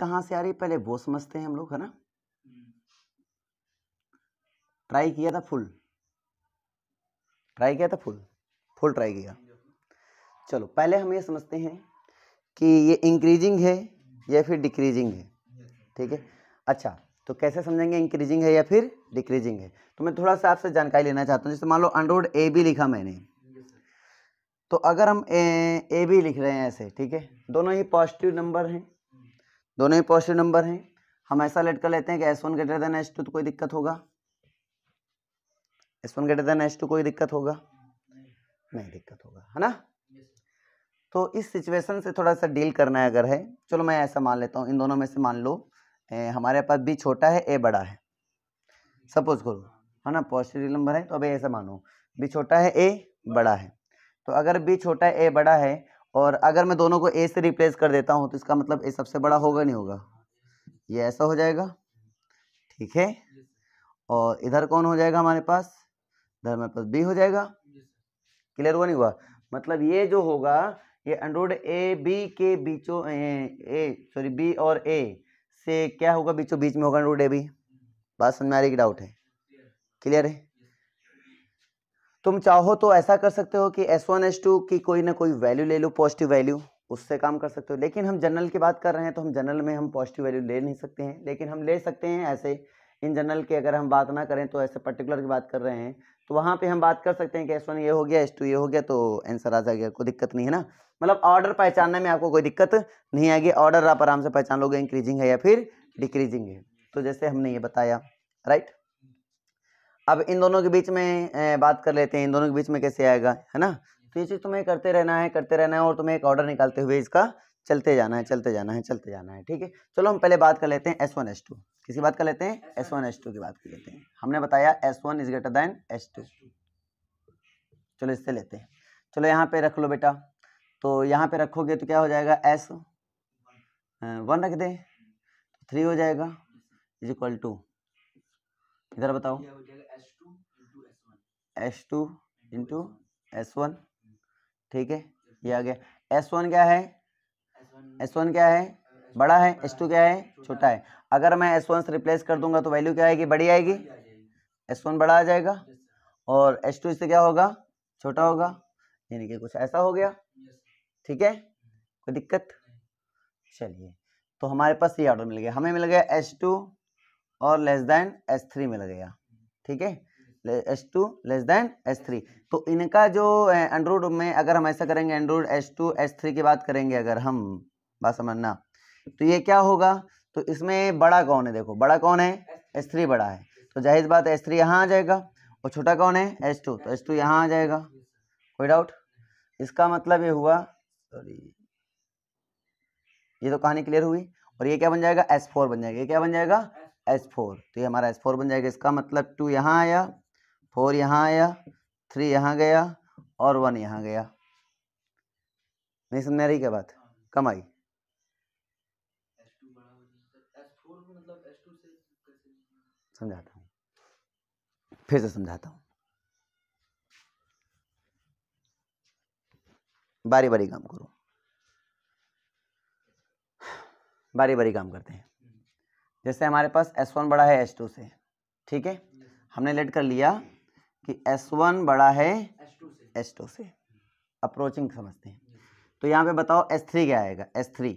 कहाँ से आ रही है पहले वो समझते हैं हम लोग, है ना। ट्राई किया था फुल, ट्राई किया था फुल ट्राई किया। चलो पहले हम ये समझते हैं कि ये इंक्रीजिंग है या फिर डिक्रीजिंग है, ठीक है। अच्छा तो कैसे समझेंगे इंक्रीजिंग है या फिर डिक्रीजिंग है। तो मैं थोड़ा सा आपसे जानकारी लेना चाहता हूँ। जैसे मान लो अंडरवुड ए बी लिखा मैंने, तो अगर हम ए बी लिख रहे हैं ऐसे, ठीक है, दोनों ही पॉजिटिव नंबर हैं, दोनों ही पॉजिटिव नंबर हैं, हम ऐसा लेट कर लेते हैं कि S1 ग्रेटर देन S2, तो कोई दिक्कत होगा, S1 ग्रेटर देन S2 कोई दिक्कत होगा नहीं दिक्कत होगा, है ना। तो इस सिचुएशन से थोड़ा सा डील करना है अगर है, चलो मैं ऐसा मान लेता हूँ इन दोनों में से मान लो हमारे पास बी छोटा है ए बड़ा है, सपोज करो, है ना, पॉजिटिव नंबर है। तो अभी ऐसा मानो बी छोटा है ए बड़ा है, तो अगर बी छोटा है ए बड़ा है और अगर मैं दोनों को ए से रिप्लेस कर देता हूँ तो इसका मतलब ए सबसे बड़ा होगा नहीं होगा, ये ऐसा हो जाएगा, ठीक है। और इधर कौन हो जाएगा हमारे पास, इधर हमारे पास बी हो जाएगा, क्लियर हुआ नहीं हुआ। मतलब ये जो होगा ये अंडरवुड ए बी के बीचों बी और ए से क्या होगा, बीचों बीच में होगा अंडरवुड ए बी। बात समझ में आ रही कि डाउट है, क्लियर है। तुम चाहो तो ऐसा कर सकते हो कि S1 S2 की कोई ना कोई वैल्यू ले लो, पॉजिटिव वैल्यू, उससे काम कर सकते हो। लेकिन हम जनरल की बात कर रहे हैं तो हम जनरल में हम पॉजिटिव वैल्यू ले नहीं सकते हैं, लेकिन हम ले सकते हैं ऐसे इन जनरल की अगर हम बात ना करें तो ऐसे पर्टिकुलर की बात कर रहे हैं तो वहाँ पे हम बात कर सकते हैं कि S1 ये हो गया S2 ये हो गया, तो आंसर आ जाएगा, कोई दिक्कत नहीं है ना। मतलब ऑर्डर पहचानने में आपको कोई दिक्कत नहीं आएगी, ऑर्डर आप आराम से पहचान लोगे इंक्रीजिंग है या फिर डिक्रीजिंग है। तो जैसे हमने ये बताया, राइट। अब इन दोनों के बीच में बात कर लेते हैं, इन दोनों के बीच में कैसे आएगा, है ना। तो ये चीज तुम्हें करते रहना है और तुम्हें एक ऑर्डर निकालते हुए इसका चलते जाना है, ठीक है। चलो हम पहले बात कर लेते हैं S1 S2, किसी बात कर लेते हैं S1 S2 की बात कर लेते हैं। हमने बताया S1 is greater than S2, चलो इससे लेते हैं। चलो यहाँ पे रख लो बेटा, तो यहाँ पे रखोगे तो क्या हो जाएगा, S1 रख दे, 3 हो जाएगा इज इक्वल टू, इधर बताओ S2 इंटू S1, ठीक है, ये आ गया। S1 क्या है, S1 क्या है, बड़ा है, S2 क्या है, छोटा है। अगर मैं S1 से रिप्लेस कर दूंगा तो वैल्यू क्या आएगी, बड़ी आएगी, S1 बड़ा आ जाएगा और S2 इससे क्या होगा, छोटा होगा, यानी कि कुछ ऐसा हो गया, ठीक है, कोई दिक्कत। चलिए तो हमारे पास ये ऑर्डर मिल गया, हमें मिल गया S2 और लेस देन S3 मिल गया, ठीक है, S2 लेस देन S3। तो इनका जो अंडरवुड में अगर हम ऐसा करेंगे, अंडरवुड S2 S3 की बात करेंगे अगर हम, बात समझना, तो ये क्या होगा, तो इसमें बड़ा कौन है, देखो बड़ा कौन है, S3 बड़ा है, तो जाहिर बात है S3 यहाँ आ जाएगा, और छोटा कौन है S2, तो S2 यहाँ आ जाएगा, कोई डाउट। इसका मतलब ये हुआ, सॉरी ये तो कहानी क्लियर हुई। और ये क्या बन जाएगा, S4 बन जाएगा, ये क्या बन जाएगा S4, तो ये हमारा S4 बन जाएगा। इसका मतलब 2 यहाँ आया, 4 यहाँ आया, 3 यहाँ गया और 1 यहाँ गया। नहीं समझ में आ रही क्या बात, कम आई, समझाता हूँ, फिर से समझाता हूँ, बारी बारी काम करो, बारी बारी काम करते हैं। जैसे हमारे पास S1 बड़ा है S2 से, ठीक है, हमने लेट कर लिया कि S1 बड़ा है S2 से, अप्रोचिंग समझते हैं। तो यहाँ पे बताओ S3 क्या आएगा, S3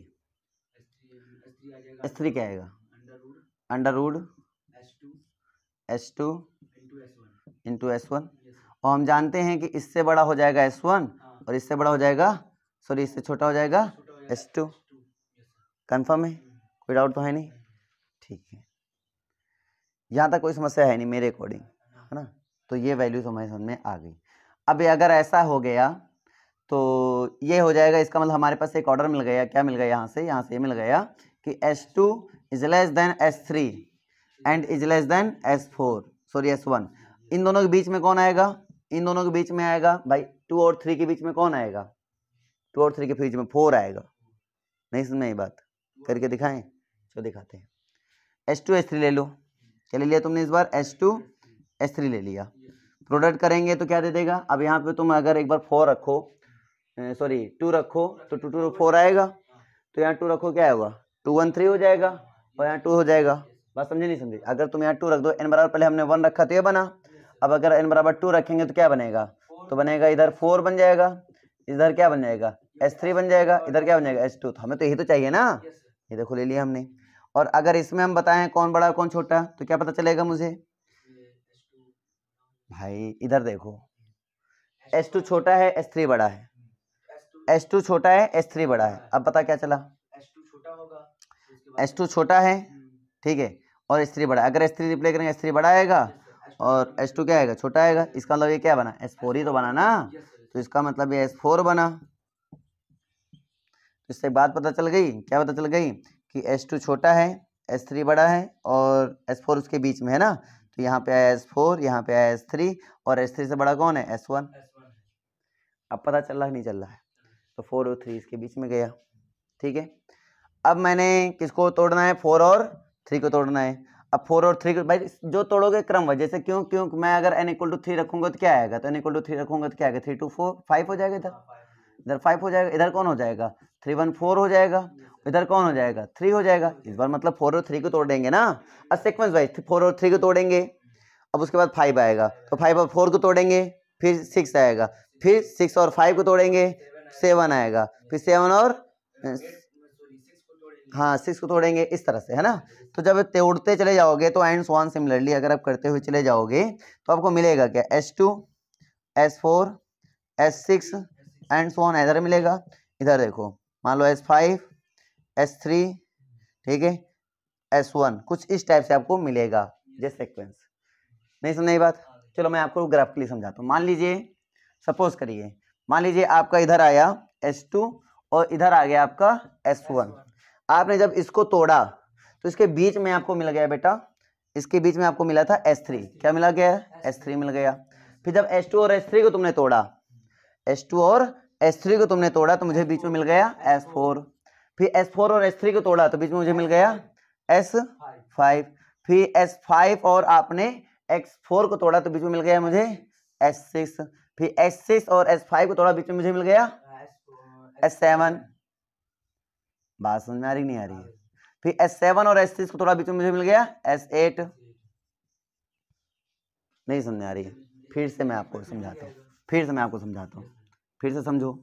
क्या आएगा, अंडरवुड S2 इंटू S1, और हम जानते हैं कि इससे बड़ा हो जाएगा S1 और इससे बड़ा हो जाएगा, सॉरी इससे छोटा हो जाएगा S2, कंफर्म है, कोई डाउट तो है नहीं, ठीक है, यहाँ तक कोई समस्या है नहीं मेरे अकॉर्डिंग, है ना। तो ये वैल्यू हमारे समझ में आ गई। अब अगर ऐसा हो गया तो ये हो जाएगा, इसका मतलब हमारे पास एक ऑर्डर मिल गया, क्या मिल गया, यहाँ से ये मिल गया कि S2 is less than S3 and is less than S4, sorry S1। इन दोनों के बीच में कौन आएगा, इन दोनों के बीच में आएगा भाई 2 और 3 के बीच में कौन आएगा, 2 और 3 के बीच में 4 आएगा। नहीं समझ में ये बात, करके दिखाएं, चलो दिखाते हैं। S2 S3 ले लो, क्या ले लिया तुमने इस बार, S2 S3 ले लिया, प्रोडक्ट करेंगे तो क्या दे देगा। अब यहाँ पे तुम अगर एक बार 4 रखो, सॉरी 2 रखो तो 2 2 4 आएगा, तो यहाँ 2 रखो क्या होगा 2 1 3 हो जाएगा और यहाँ 2 हो जाएगा। बात समझे नहीं समझे? अगर तुम यहाँ 2 रख दो, n बराबर पहले हमने 1 रखा तो ये बना, अब अगर n बराबर 2 रखेंगे तो क्या बनेगा? तो बनेगा इधर 4 बन जाएगा, इधर क्या बन जाएगा? S3 बन जाएगा, इधर क्या बन जाएगा? S2। तो हमें तो यही तो चाहिए ना, ये देखो ले लिया हमने। और अगर इसमें हम बताएं कौन बड़ा कौन छोटा, तो क्या पता चलेगा मुझे? भाई इधर देखो, S2 छोटा है, S3 बड़ा है, S2 छोटा है, S3 बड़ा है। अब पता क्या चला? S2 छोटा है, ठीक है, और S3 बड़ा है। अगर S3 रिप्लेस करेंगे S3 बड़ा आएगा और S2 क्या आएगा? छोटा आएगा। इसका मतलब ये क्या बना? S4 ही तो बना ना, तो इसका मतलब ये S4 बना। तो इससे बात पता चल गई, क्या पता चल गई? कि S2 छोटा है, S3 बड़ा है और S4 उसके बीच में है ना। तो यहाँ पे आया S4, यहाँ पे आया S3 और S3 से बड़ा कौन है? S1। अब पता चल रहा है नहीं चल रहा है? तो 4 और 3 इसके बीच में गया, ठीक है। अब मैंने किसको तोड़ना है? 4 और 3 को तोड़ना है। अब 4 और 3 को भाई जो तोड़ोगे क्रम जैसे, क्यों क्यों मैं अगर n = 3 रखूंगा तो क्या आएगा? तो n = 3 रखूंगा तो क्या आएगा? 3 2 4 5 हो जाएगा, इधर 5 हो जाएगा, इधर कौन हो जाएगा? 3 1 4 हो जाएगा, इधर कौन हो जाएगा? 3 हो जाएगा। इस बार मतलब 4 और 3 को तोड़ देंगे ना, अब सीक्वेंस वाइज 4 और 3 को तोड़ेंगे, अब उसके बाद 5 आएगा, तो 5 और 4 को तोड़ेंगे, फिर 6 आएगा, फिर 6 और 5 को तोड़ेंगे, 7 आएगा, फिर 7 और हाँ 6 को तोड़ेंगे, इस तरह से है ना। तो जब तोड़ते चले जाओगे तो एंड सो ऑन सिमिलरली अगर आप करते हुए चले जाओगे तो आपको मिलेगा क्या? S2 S4 S6 and so on इधर मिलेगा। इधर देखो, मान लो S5 S3, ठीक है, S1, कुछ इस टाइप से आपको मिलेगा ये सीक्वेंस। नहीं समझ बात? चलो मैं आपको ग्राफिकली समझाता हूँ। मान लीजिए, सपोज करिए, मान लीजिए आपका इधर आया S2 और इधर आ गया आपका S1। आपने जब इसको तोड़ा तो इसके बीच में आपको मिल गया बेटा, इसके बीच में आपको मिला था S3। क्या मिला गया? S3 मिल गया। फिर जब S2 और S3 को तुमने तोड़ा, S2 और S3 को तुमने तोड़ा तो मुझे बीच में मिल गया S4। फिर S4 और S3 को तोड़ा तो बीच में मुझे मिल गया S5। फिर S5 और आपने X4 को तोड़ा तो बीच में मिल गया मुझे S6। फिर S6 और S5 को तोड़ा, बीच में मुझे मिल गया S7। बात समझ में आ रही नहीं आ रही है? फिर S7 और S6 को तोड़ा, बीच में मुझे मिल गया S8। नहीं समझ में आ रही है? फिर से मैं आपको समझाता हूँ, फिर से समझो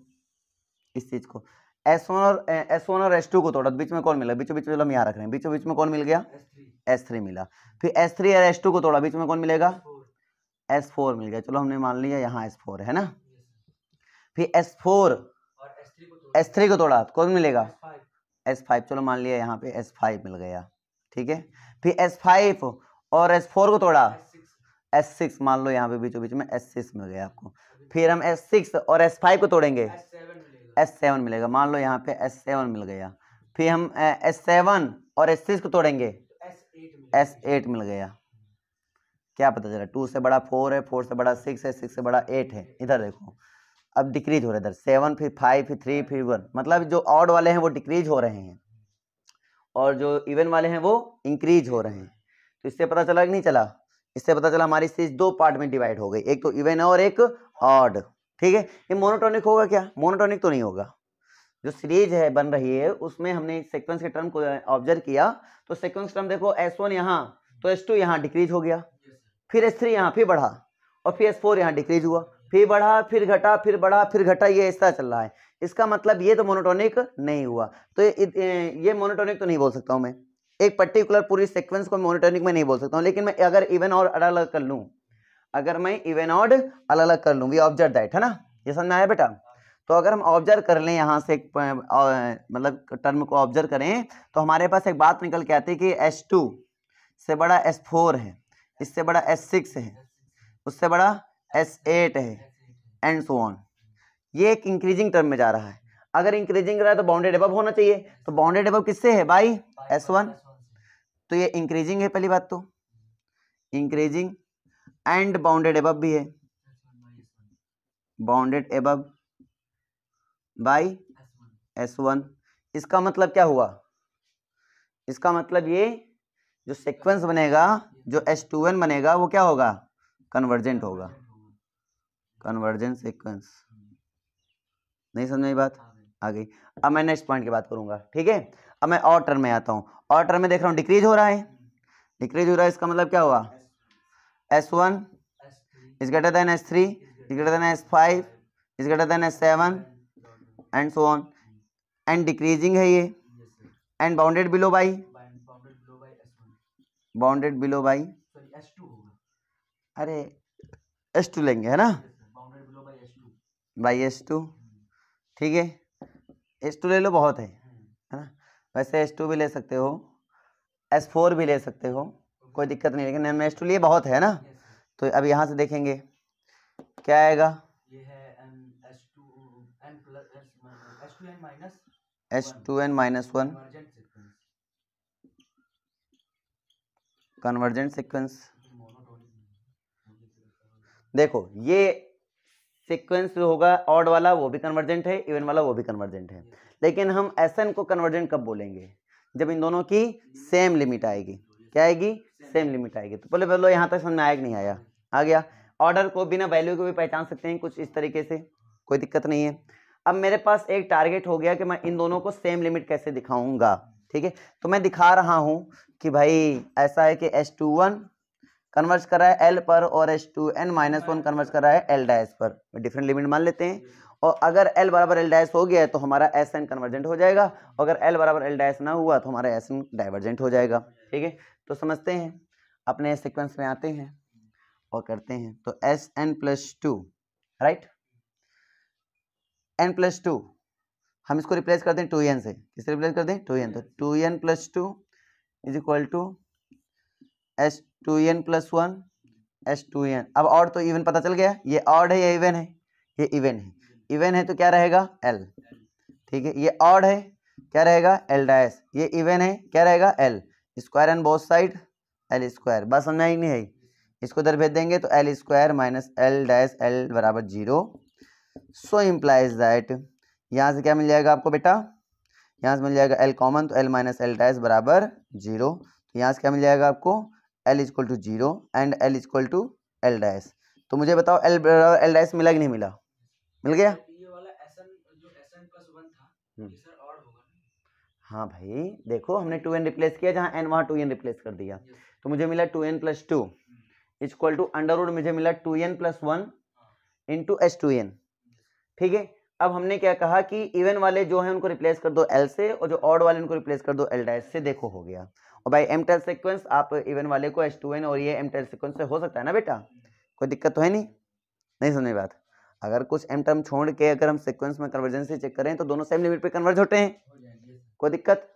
इस चीज को। S1 और S2 को तोड़ा तो बीच में कौन मिला? बीचों बीच में हम यहाँ रख रहे हैं, बीचों बीच में कौन मिल गया? S3 मिला। फिर S3 और S2 को तोड़ा, बीच में कौन मिलेगा? S4 मिल गया। चलो हमने मान लिया यहाँ S4 है ना। फिर S4 S3 को तोड़ा तो कौन मिलेगा? S5। चलो मान लिया यहाँ पे S5 मिल गया, ठीक है। फिर S5 और S4 को तोड़ा, S6 मान लो यहाँ पे बीचों बीच में S6 मिल गया आपको। फिर हम S6 और S5 को तोड़ेंगे, S7 मिलेगा, मान लो यहाँ पे S7 मिल गया। फिर हम S7 और S6 को तोड़ेंगे, S8 मिल गया। क्या पता चला? 2 से बड़ा 4 है, 4 से बड़ा 6 है, 6 से बड़ा 8 है। इधर देखो अब डिक्रीज हो रहा है, इधर 7 फिर 5 फिर 3 फिर 1, मतलब जो ऑड वाले हैं वो डिक्रीज हो रहे हैं और जो इवन वाले हैं वो इंक्रीज हो रहे हैं। तो इससे पता चला कि नहीं चला? इससे पता चला हमारी सीरीज 2 पार्ट में डिवाइड हो गई, एक तो इवन और एक ऑड, ठीक है। ये मोनोटोनिक होगा क्या? मोनोटोनिक तो नहीं होगा। जो सीरीज है बन रही है उसमें हमने सीक्वेंस के टर्म को ऑब्जर्व किया, तो सीक्वेंस टर्म देखो S1 यहाँ तो S2 यहाँ डिक्रीज हो गया, फिर S3 यहाँ फिर बढ़ा और फिर S4 यहाँ डिक्रीज हुआ, फिर बढ़ा फिर घटा फिर बढ़ा फिर घटा, ये ऐसा चल रहा है। इसका मतलब ये तो मोनोटोनिक नहीं हुआ। तो ये मोनोटोनिक तो नहीं बोल सकता हूँ मैं, एक पर्टिकुलर पूरी सीक्वेंस को मोनोटोनिक में नहीं बोल सकता हूँ। लेकिन मैं अगर इवन और अलग अलग कर लूँ, अगर मैं इवन ऑड अलग अलग कर लूँ, वी ऑब्जर्व दैट, है ना? ये समझ में आया बेटा? तो अगर हम ऑब्जर्व कर लें यहाँ से मतलब टर्म को ऑब्जर्व करें तो हमारे पास एक बात निकल के आती है कि S2 से बड़ा S4 है, इससे बड़ा S6 है, उससे बड़ा S8 है एंड सो ऑन। ये एक इंक्रीजिंग टर्म में जा रहा है। अगर इंक्रीजिंग रहा है तो बाउंडेड अबव होना चाहिए, तो बाउंडेड अबव किससे है भाई? S1। तो ये इंक्रीजिंग है, पहली बात तो इंक्रीजिंग एंड बाउंडेड अबव भी है, बाउंडेड अबव बाई S1। इसका मतलब क्या हुआ? इसका मतलब ये जो सीक्वेंस बनेगा, जो S2n बनेगा वो क्या होगा? कन्वर्जेंट होगा, कन्वर्जेंट सीक्वेंस। नहीं समझ में बात? आ गई। अब मैं नेक्स्ट पॉइंट की बात करूंगा, ठीक है। अब मैं और टर्म में आता हूँ, और टर्म में देख रहा हूँ डिक्रीज हो रहा है, डिक्रीज हो रहा है, इसका मतलब क्या हुआ, S1 is greater than S3 is greater than S5 is greater than S7 and so on, and decreasing है ये, and bounded below by, bounded below by, अरे S2 लेंगे है ना, बाई S2, ठीक है, S2 ले लो बहुत है ना, वैसे S2 भी ले सकते हो, S4 भी ले सकते हो, कोई दिक्कत नहीं, लेकिन मैं S2 लिए बहुत है ना, तो अब यहाँ से देखेंगे क्या आएगा, S2n माइनस 1 कन्वर्जेंट सीक्वेंस। देखो ये सीक्वेंस जो होगा ऑड वाला वो भी कन्वर्जेंट है, इवन वाला वो भी कन्वर्जेंट है, लेकिन हम Sn को कन्वर्जेंट कब बोलेंगे, जब इन दोनों की सेम लिमिट आएगी, क्या आएगी, सेम लिमिट आएगी। तो पहले बोलो यहाँ तक समझ में आया कि नहीं आया, आ गया। ऑर्डर को बिना वैल्यू को भी पहचान सकते हैं कुछ इस तरीके से, कोई दिक्कत नहीं है। अब मेरे पास एक टारगेट हो गया कि मैं इन दोनों को सेम लिमिट कैसे दिखाऊंगा, ठीक है, तो मैं दिखा रहा हूं कि भाई ऐसा है कि S21 कन्वर्ज कर रहा है L पर और S2n माइनस 1 कन्वर्ज कर रहा है L डैश पर, डिफरेंट लिमिट मान लेते हैं, और अगर L बराबर L डैश हो गया है तो हमारा Sn कन्वर्जेंट हो जाएगा, और अगर L बराबर L डैश ना हुआ तो हमारा Sn डाइवर्जेंट हो जाएगा, ठीक है। तो समझते हैं, अपने सीक्वेंस में आते हैं और करते हैं। तो Sn+2 राइट, n+2 हम इसको रिप्लेस कर दें 2n से, किससे रिप्लेस कर दें, 2n, तो 2n+2 is equal to S2n+1 S2n। अब ऑड तो इवन पता चल गया, ये ऑड है या इवन है, ये इवन है, इवन है तो क्या रहेगा L, ठीक है, ये ऑड है क्या रहेगा L डैश, ये इवन है क्या रहेगा L, square and both side L square, बस समझ आई नहीं है, इसको इधर भेज देंगे तो L square minus L dash L बराबर 0। सो इम्प्लाइज दैट, यहाँ से क्या मिल जाएगा आपको बेटा, यहाँ से मिल जाएगा L कॉमन, तो L माइनस L डैश बराबर 0, तो यहाँ से क्या मिल जाएगा आपको L equal to 0 and L equal to L dash. तो मुझे बताओ L बराबर L डैश मिला कि नहीं मिला, मिल गया, ये वाला जो Sn+1 था ये सर ऑड होगा, हाँ भाई देखो हमने 2n रिप्लेस किया जहाँ n वहाँ 2n रिप्लेस कर दिया, तो मुझे मिला 2n+2 equal to under root, मुझे मिला 2n+1 इंटू S2n, ठीक है। अब हमने क्या कहा कि इवन वाले जो हैं उनको रिप्लेस कर दो L से, और जो ऑड वाले उनको रिप्लेस कर दो L डैश से, देखो हो गया। और भाई M टेल सीक्वेंस आप इवन वाले को S2n और ये M टेल सीक्वेंस से हो सकता है ना बेटा, कोई दिक्कत तो है नहीं, नहीं समझ बात। अगर कुछ M टर्म छोड़ के अगर हम सीक्वेंस में कन्वर्जेंस चेक करें तो दोनों सेम लिमिट पे कन्वर्ज होते हैं, कोई दिक्कत,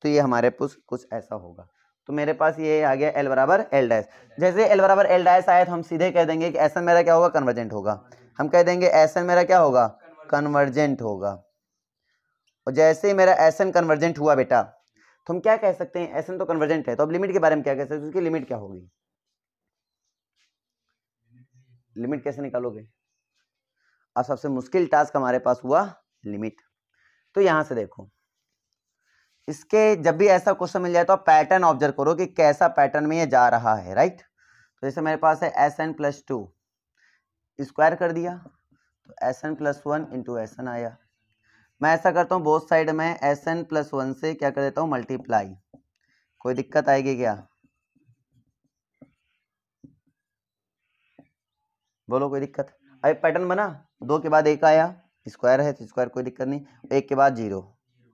तो ये हमारे पास कुछ ऐसा होगा। तो मेरे पास ये आ गया L बराबर L डैश, जैसे L बराबर L डैश आया तो हम सीधे कह देंगे कि Sn मेरा क्या होगा, कन्वर्जेंट होगा, हम कह देंगे Sn मेरा क्या होगा, कन्वर्जेंट होगा। और जैसे ही मेरा Sn कन्वर्जेंट हुआ बेटा तो हम क्या कह सकते हैं, Sn तो कन्वर्जेंट है, तो अब लिमिट के बारे में क्या कह सकते हैं, उसकी लिमिट क्या होगी, लिमिट कैसे निकालोगे, अब सबसे मुश्किल टास्क हमारे पास हुआ लिमिट। तो यहां से देखो, इसके जब भी ऐसा क्वेश्चन मिल जाए तो आप पैटर्न ऑब्जर्व करो कि कैसा पैटर्न में ये जा रहा है, राइट। तो जैसे मेरे पास है Sn+2 स्क्वायर कर दिया तो Sn+1 इंटू Sn आया, मैं ऐसा करता हूँ बोथ साइड में Sn+1 से क्या कर देता हूँ मल्टीप्लाई, कोई दिक्कत आएगी क्या, बोलो कोई दिक्कत। अब पैटर्न बना, 2 के बाद 1 आया, स्क्वायर है तो स्क्वायर कोई दिक्कत नहीं, 1 के बाद 0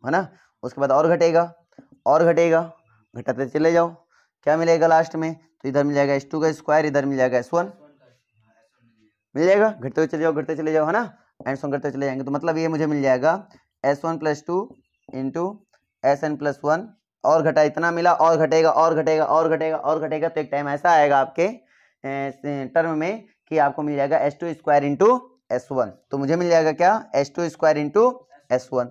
है ना, उसके बाद और घटेगा और घटेगा, घटाते चले जाओ, क्या मिलेगा लास्ट में, तो इधर मिल जाएगा S2 का स्क्वायर, इधर मिल जाएगा S1 मिल जाएगा, घटते हुए चले जाओ घटते चले जाओ है ना, एंड सॉन्ग करते चले जाएंगे, तो मतलब ये मुझे मिल जाएगा S1+2 इंटू Sn+1, और घटा इतना मिला, और घटेगा और घटेगा और घटेगा और घटेगा, तो एक टाइम ऐसा आएगा आपके टर्म में कि आपको मिल जाएगा S2 स्क्वायर इंटू S1, तो मुझे मिल जाएगा क्या, S2 स्क्वायर इंटू S1।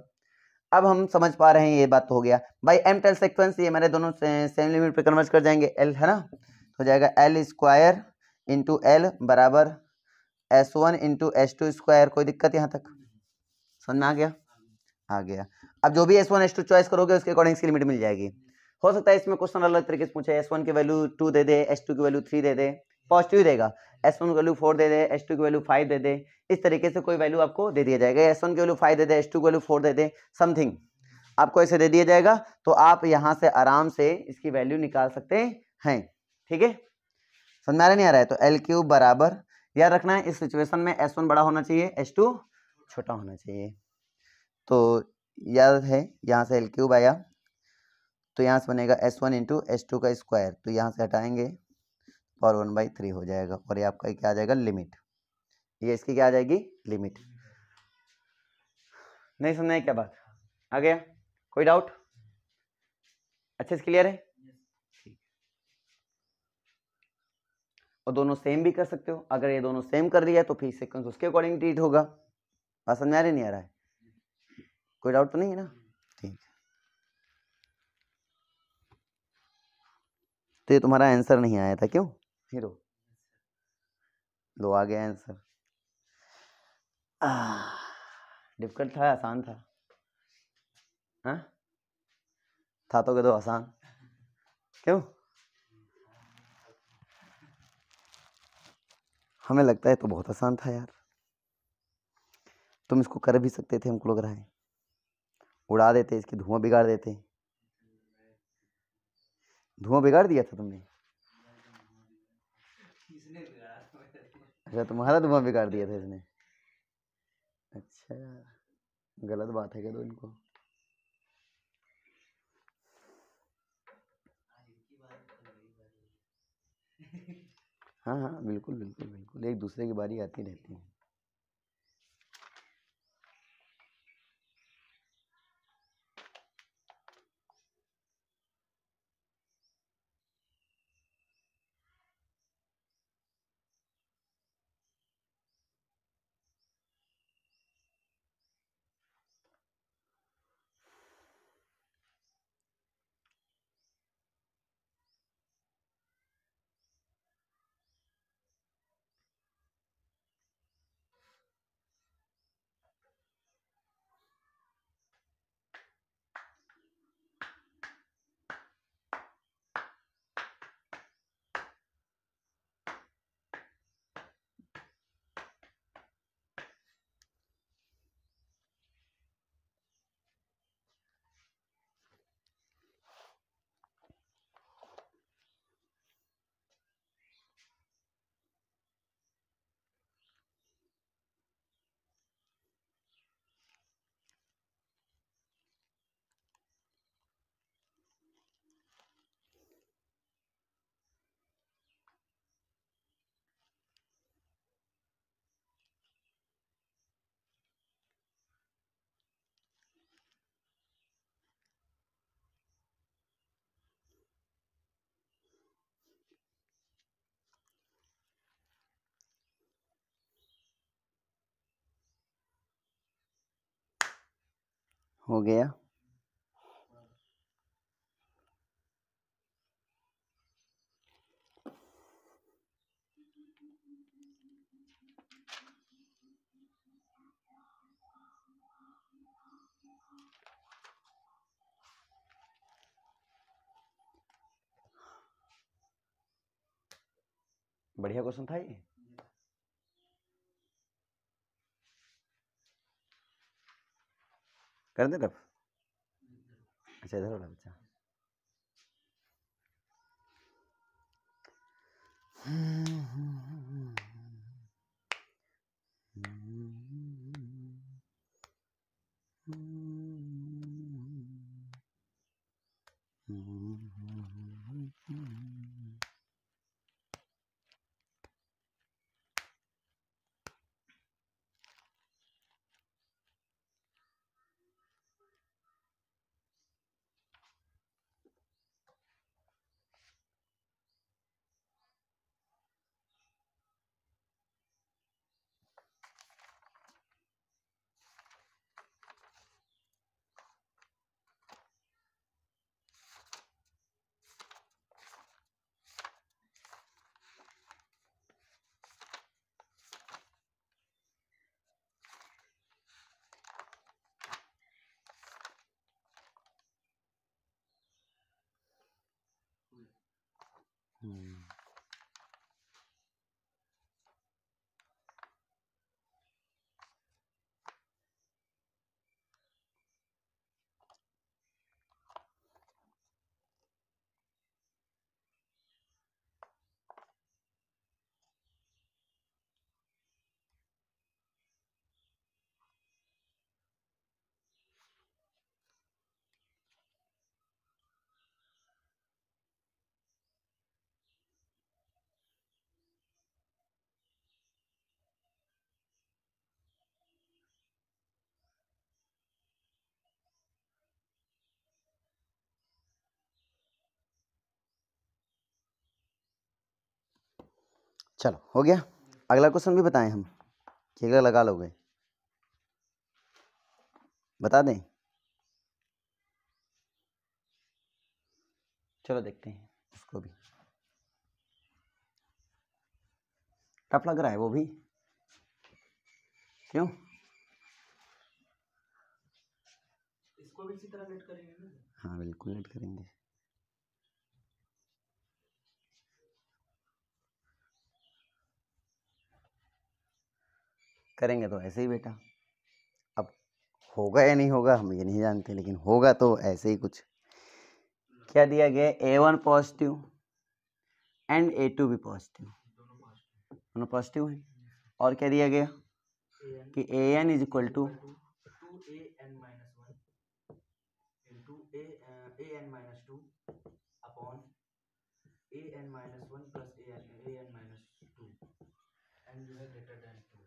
अब हम समझ पा रहे हैं, ये बात तो हो गया भाई। M टेल सीक्वेंस ये मेरे दोनों सेम लिमिट पे कन्वर्ट कर जाएंगे, L है ना, तो हो जाएगा L स्क्वायर इंटू L बराबर S1 इंटू S2 स्क्वायर, कोई दिक्कत यहाँ तक समझ में आ गया, आ गया। अब जो भी S1 S2 चॉइस करोगे उसके अकॉर्डिंग इसकी लिमिट मिल जाएगी। हो सकता है इसमें क्वेश्चन अलग तरीके से पूछे, S1 की वैल्यू 2 दे दे, S2 की वैल्यू 3 दे दे, पॉजिटिव देगा, S1 की वैल्यू 4 दे दे, S2 की वैल्यू 5 दे दे, इस तरीके से कोई वैल्यू आपको दे दिया जाएगा, S1 की वैल्यू 5 दे दे, S2 की वैल्यू 4 दे दे, समथिंग आपको ऐसे दे दिया जाएगा, तो आप यहां से आराम से इसकी वैल्यू निकाल सकते हैं। ठीक है, समझ में आ रहा नहीं आ रहा है? तो एल क्यूब बराबर, याद रखना है इस सिचुएशन में S1 बड़ा होना चाहिए, S2 छोटा होना चाहिए। तो याद है यहाँ से एल क्यूब आया, तो यहाँ से बनेगा S1 इंटू S2 का स्क्वायर, तो यहाँ से हटाएंगे और 1/3 हो जाएगा, और ये आपका क्या आ जाएगा, लिमिट। ये इसकी क्या आ जाएगी, लिमिट। नहीं समझना है क्या बात, आ गया? कोई डाउट? अच्छे से क्लियर है? और दोनों सेम भी कर सकते हो, अगर ये दोनों सेम कर दिया है तो फिर सीक्वेंस उसके अकॉर्डिंग ट्रीट होगा। बात समझ में आ रही नहीं आ रहा है? कोई डाउट तो नहीं है ना? ठीक है, तो ये तुम्हारा आंसर नहीं आया था, क्यों हीरो? लो आ गया आंसर। डिफिकल्ट था, आसान था? हाँ था तो कह दो आसान, क्यों? हमें लगता है तो बहुत आसान था यार, तुम इसको कर भी सकते थे, हमको लग रहा है उड़ा देते, इसकी धुआं बिगाड़ देते। धुआं बिगाड़ दिया था तुमने? अच्छा, तुम्हारा धुआं बिगाड़ दिया था इसने? अच्छा, गलत बात है क्या दो इनको? हाँ हाँ बिल्कुल बिल्कुल बिल्कुल, एक दूसरे की बारी आती रहती है। हो गया? बढ़िया क्वेश्चन था ये। कर दे रफ? अच्छा इधर वाला बच्चा। चलो हो गया। अगला क्वेश्चन भी बताएं हम कि अगला लगा लोगे, बता दें? चलो देखते हैं उसको भी। टफ लग रहा है वो भी, क्यों? इसको भी इसी तरह लेट करेंगे ना? हाँ बिल्कुल लेट करेंगे। करेंगे तो ऐसे ही बेटा, अब होगा या नहीं होगा हम ये नहीं जानते, लेकिन होगा तो ऐसे ही कुछ। क्या दिया गया? A1 पॉजिटिव एंड A2 भी पॉजिटिव, दोनों पॉजिटिव हैं। और क्या दिया गया कि AN is equal to 2AN-1 into AN-2 upon AN-1 plus AN-2 and you have greater than 2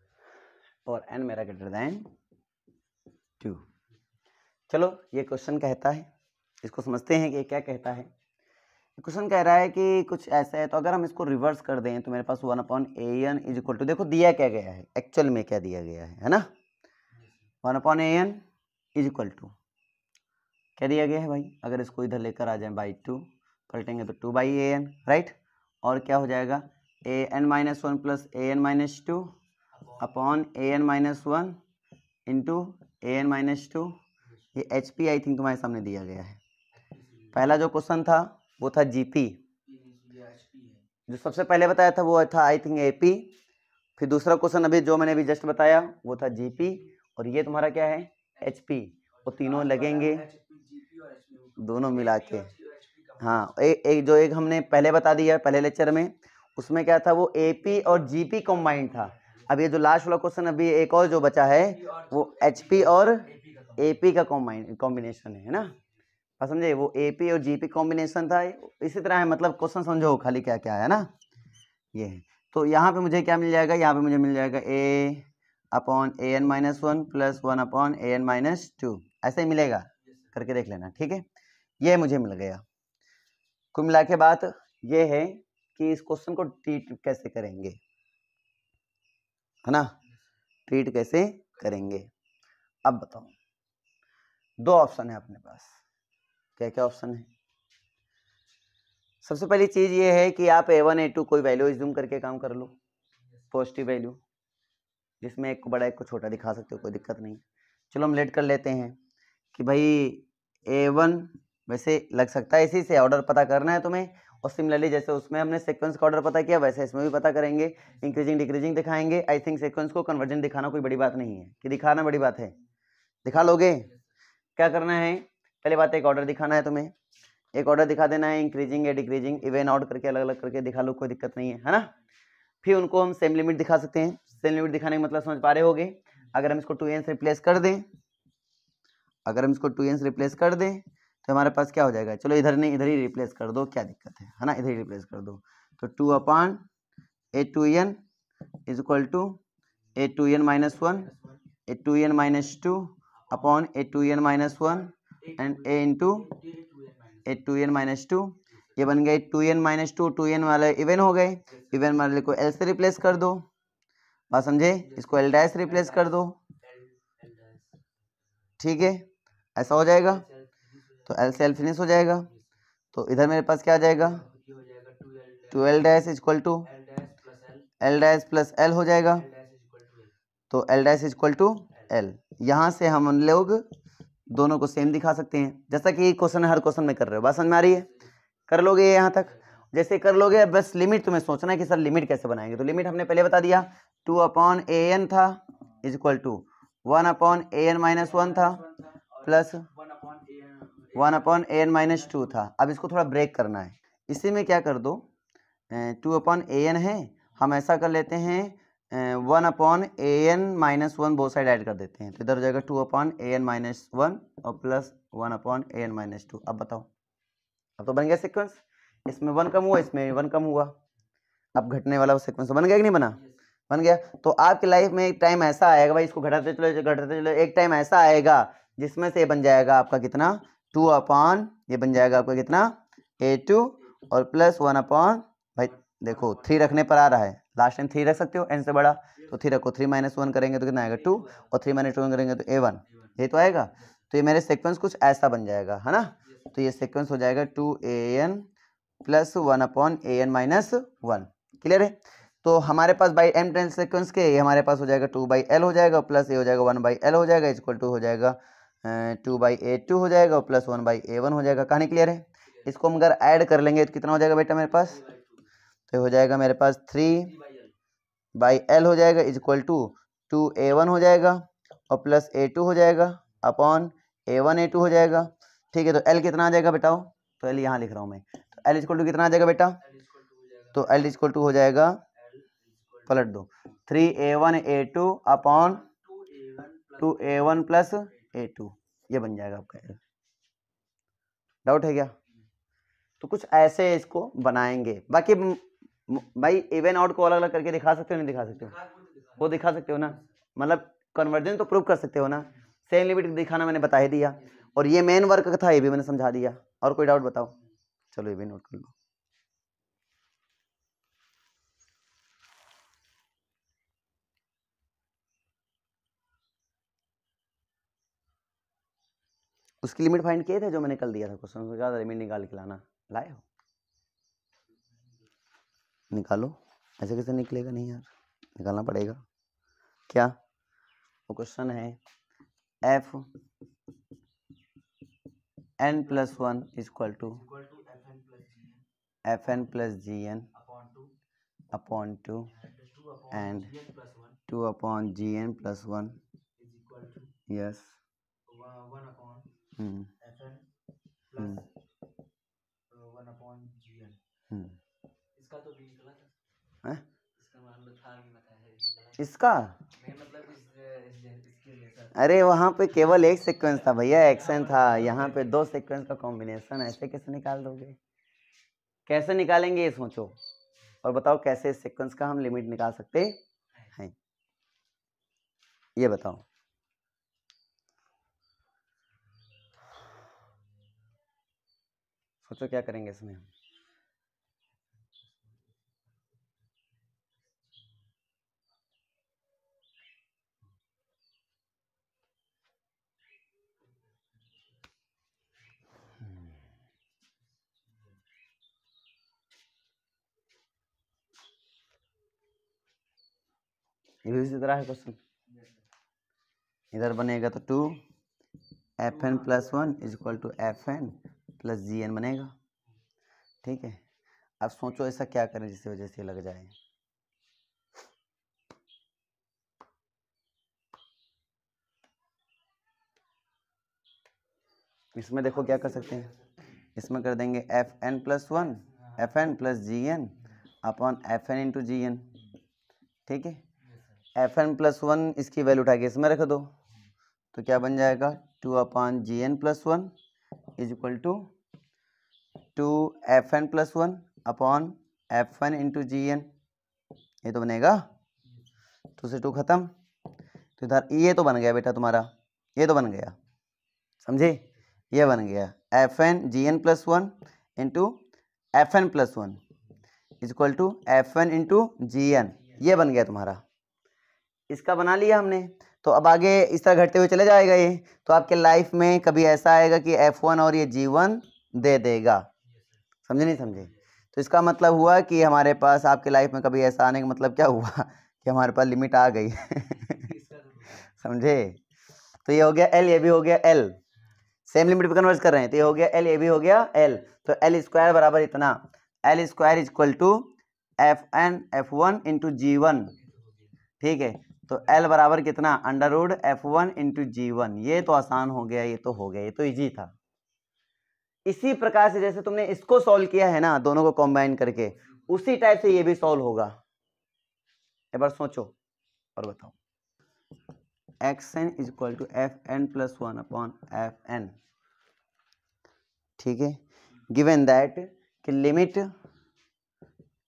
और n मेरा ग्रेटर देन 2। चलो ये क्वेश्चन कहता है, इसको समझते हैं कि ये क्या कहता है। क्वेश्चन कह रहा है कि कुछ ऐसा है, तो अगर हम इसको रिवर्स कर दें तो मेरे पास 1/AN इज इक्वल टू, देखो दिया क्या गया है, एक्चुअल में क्या दिया गया है ना, 1/AN इज इक्वल टू क्या दिया गया है भाई? अगर इसको इधर लेकर आ जाए बाई 2, पलटेंगे तो 2/AN, राइट। और क्या हो जाएगा? AN-1 plus AN-2 upon AN-1 into AN-2। ये HP आई थिंक तुम्हारे सामने दिया गया है। पहला जो क्वेश्चन था वो था GP, जो सबसे पहले बताया था वो था आई थिंक AP। फिर दूसरा क्वेश्चन अभी जो मैंने अभी जस्ट बताया वो था GP, और ये तुम्हारा क्या है? HP। वो तीनों लगेंगे दोनों मिला के। हाँ एक जो एक हमने पहले बता दिया पहले लेक्चर में, उसमें क्या था? वो AP और GP कॉम्बाइंड था। अब ये जो लास्ट वाला क्वेश्चन अभी एक और जो बचा है वो HP और AP का कॉम्बिनेशन है ना, समझे? वो AP और GP कॉम्बिनेशन था। इसी तरह है, मतलब क्वेश्चन समझो खाली क्या क्या है ना, ये है। तो यहाँ पे मुझे क्या मिल जाएगा? यहाँ पे मुझे मिल जाएगा A/AN-1 प्लस 1/AN-2, ऐसे ही मिलेगा, करके देख लेना, ठीक है। ये मुझे मिल गया। कुल मिला के बात ये है कि इस क्वेश्चन को ट्रीट कैसे करेंगे, है ना, ट्रीट कैसे करेंगे। अब बताओ, दो ऑप्शन है अपने पास। क्या क्या ऑप्शन है? सबसे पहली चीज ये है कि आप A1 A2 कोई वैल्यू एज्यूम करके काम कर लो, पॉजिटिव वैल्यू, जिसमें एक को बड़ा एक को छोटा दिखा सकते हो, कोई दिक्कत नहीं। चलो हम लेट कर लेते हैं कि भाई A1 वैसे लग सकता है, इसी से ऑर्डर पता करना है तुम्हें, और सिमिलरली जैसे उसमें हमने सीक्वेंस का ऑर्डर पता किया वैसे इसमें भी पता करेंगे, इंक्रीजिंग डिक्रीजिंग दिखाएंगे। आई थिंक सीक्वेंस को कन्वर्जेंट दिखाना कोई बड़ी बात नहीं है, कि दिखाना बड़ी बात है, दिखा लोगे। क्या करना है? पहले बात एक ऑर्डर दिखाना है तुम्हें, एक ऑर्डर दिखा देना है, इंक्रीजिंग या डिक्रीजिंग, इवन आउट करके अलग अलग करके दिखा लो, कोई दिक्कत नहीं है ना। फिर उनको हम सेम लिमिट दिखा सकते हैं। सेम लिमिट दिखाने का मतलब समझ पा रहे होगे, अगर हम इसको 2n से रिप्लेस कर दें, अगर हम इसको 2n से रिप्लेस कर दें तो हमारे पास क्या हो जाएगा? चलो इधर नहीं, इधर ही रिप्लेस कर दो, क्या दिक्कत है ना, इधर ही रिप्लेस कर दो। तो 2/A2n is equal to A2n-1 A2n-2 upon A2n-1 and A into A2n-2। ये बन गए 2n-2, 2n वाले इवन हो गए, इवन वाले को L से रिप्लेस कर दो, बात समझे? इसको L डैश रिप्लेस कर दो, ठीक है, ऐसा हो जाएगा। तो L से L फिनिश हो जाएगा, तो इधर मेरे पास क्या आ जाएगा? 2L dash equal to L dash plus L हो जाएगा, तो L dash equal to L। यहाँ से हम लोग दोनों को सेम दिखा सकते हैं, जैसा कि क्वेश्चन हर क्वेश्चन में कर रहे हो। बात समझ में आ रही है? कर लोगे यहाँ तक? जैसे कर लोगे, बस लिमिट तुम्हें सोचना है कि सर लिमिट कैसे बनाएंगे। तो लिमिट हमने पहले बता दिया, 2/AN था इज इक्वल टू 1/AN-1 था प्लस 1/AN-2 था। अब इसको थोड़ा ब्रेक करना है, इसी में क्या कर दो, 2/AN है, हम ऐसा कर लेते हैं 1/AN-1 बोथ साइड ऐड कर देते हैं, तो इधर हो जाएगा 2/AN-1 और प्लस 1/AN-2। अब बताओ, अब तो बन गया सीक्वेंस, इसमें 1 कम हुआ, इसमें 1 कम हुआ, अब घटने वाला सीक्वेंस बन गया कि नहीं बना? बन गया। तो आपकी लाइफ में एक टाइम ऐसा आएगा भाई, इसको घटाते चलो, एक टाइम ऐसा आएगा जिसमें से बन जाएगा आपका कितना? 2/, ये बन जाएगा आपका कितना? A2 और प्लस 1/, भाई देखो 3 रखने पर आ रहा है, लास्ट टाइम 3 रख सकते हो n से बड़ा, तो 3 रखो, 3 - 1 करेंगे तो कितना आएगा 2, और 3 - 2 करेंगे तो a1, ये तो आएगा। तो ये मेरे सीक्वेंस कुछ ऐसा बन जाएगा, है ना। तो ये सीक्वेंस हो जाएगा 2an + 1/an - 1। क्लियर है। तो हमारे पास बाई m टेंस सीक्वेंस के ये हमारे पास हो जाएगा 2/l हो जाएगा, प्लस ये हो जाएगा 1/l हो जाएगा, इक्वल टू हो जाएगा 2/a2 हो जाएगा, प्लस 1/a1 हो जाएगा। कहानी क्लियर है। इसको हम अगर ऐड कर लेंगे तो कितना हो जाएगा बेटा मेरे पास, तो हो जाएगा मेरे पास 3/l हो जाएगा, इक्वल टू 2a1 हो जाएगा, और प्लस a2 हो जाएगा अपॉन a1 a2 हो जाएगा। ठीक है, तो l कितना आ जाएगा बेटाओ, तो l यहाँ लिख रहा हूँ मैं, तो l इक्वल टू कितना आ जाएगा बेटा, तो l इक्वल टू हो जाएगा, पलट दो, 3a1 a2 upon 2a1 plus a2, ये बन जाएगा आपका l। डाउट है क्या। तो कुछ ऐसे इसको बनाएंगे। बाकी भाई इवन आउट को अलग अलग करके दिखा सकते हो, नहीं दिखा सकते हो, वो दिखा सकते हो ना, मतलब कन्वर्जन तो प्रूव कर सकते हो ना। सेम लिमिट दिखाना मैंने बता ही दिया, और ये मेन वर्क था, ये भी मैंने समझा दिया। और कोई डाउट बताओ, चलो ये भी नोट कर लो। उसकी लिमिट फाइंड किए थे जो मैंने कल दिया था क्वेश्चन में, क्या लिमिट निकाल के लाना, लाए हो, निकालो। ऐसे कैसे निकलेगा, नहीं यार निकालना पड़ेगा। क्या वो क्वेश्चन है, f n + 1 equal to fn + gn upon 2 and 2/gn + 1 yes 1/fn + 1/gn। इसका तो भी निकला था, इसका मतलब था भी बताया है इसका, मतलब इसके लिए अरे वहाँ पे केवल एक सीक्वेंस था भैया, एक्शन था, यहाँ पे 2 सीक्वेंस का कॉम्बिनेशन, ऐसे कैसे निकाल दोगे, कैसे निकालेंगे ये सोचो, और बताओ कैसे इस सीक्वेंस का हम लिमिट निकाल सकते हैं, ये बताओ। सोचो क्या करेंगे इसमें हम। ये भी इसी तरह है क्वेश्चन, इधर बनेगा तो 2fn + 1 equal to fn + gn बनेगा। ठीक है, अब सोचो ऐसा क्या करें जिसकी वजह से लग जाए। इसमें देखो क्या कर सकते हैं, इसमें कर देंगे fn + 1 fn + gn upon fn into gn। ठीक है, fn + 1 इसकी वैल्यू उठा के इसमें रख दो, तो क्या बन जाएगा 2/gn + 1 is equal to 2fn + 1 upon fn into gn, ये तो बनेगा, 2 से 2 खत्म, तो इधर ये तो बन गया बेटा तुम्हारा, ये तो बन गया, समझे, ये बन गया fn gn + 1 into fn + 1 is equal to fn into gn, ये बन गया तुम्हारा। इसका बना लिया हमने, तो अब आगे इस तरह घटते हुए चले जाएगा ये, तो आपके लाइफ में कभी ऐसा आएगा कि f1 और ये g1 दे देगा, समझे नहीं समझे। तो इसका मतलब हुआ कि हमारे पास आपके लाइफ में कभी ऐसा आने का मतलब क्या हुआ कि हमारे पास लिमिट आ गई समझे। तो ये हो गया l, ये भी हो गया l, सेम लिमिट पे कन्वर्ट कर रहे हैं, तो ये हो गया l, ये भी हो गया l, तो l² बराबर इतना, l² equal to fn f1 into g1। ठीक है, तो l बराबर कितना, √f1 इंटू g1। ये तो आसान हो गया, ये तो हो गया, ये तो इजी था। इसी प्रकार से जैसे तुमने इसको सॉल्व किया है ना, दोनों को कंबाइन करके, उसी टाइप से ये भी सॉल्व होगा। एक बार सोचो और बताओ। xn is equal to fn + 1 upon fn। ठीक है, गिवन दैट कि limit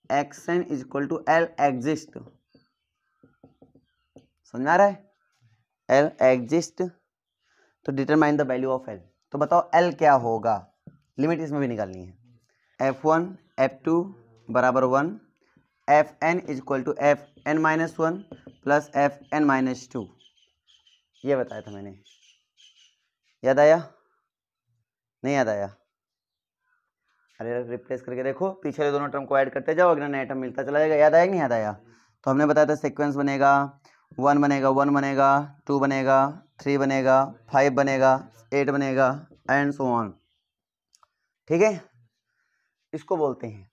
xn is equal to l exist, समझ में आ रहा है, l एग्जिस्ट, तो determine the value of l। तो बताओ l क्या होगा, लिमिट इसमें भी निकालनी है। f1 f2 = 1 F N is equal to F N minus one plus F N minus two, ये बताया था मैंने, याद आया? नहीं याद आया? अरे रिप्लेस करके देखो, पिछले दोनों टर्म को ऐड करते जाओ, अगला नया टर्म मिलता चला जाएगा। याद आया कि नहीं याद आया? तो हमने बताया था सीक्वेंस बनेगा 1 बनेगा, 1 बनेगा, 2 बनेगा, 3 बनेगा, 5 बनेगा, 8 बनेगा एंड सो ऑन। ठीक है, इसको बोलते हैं।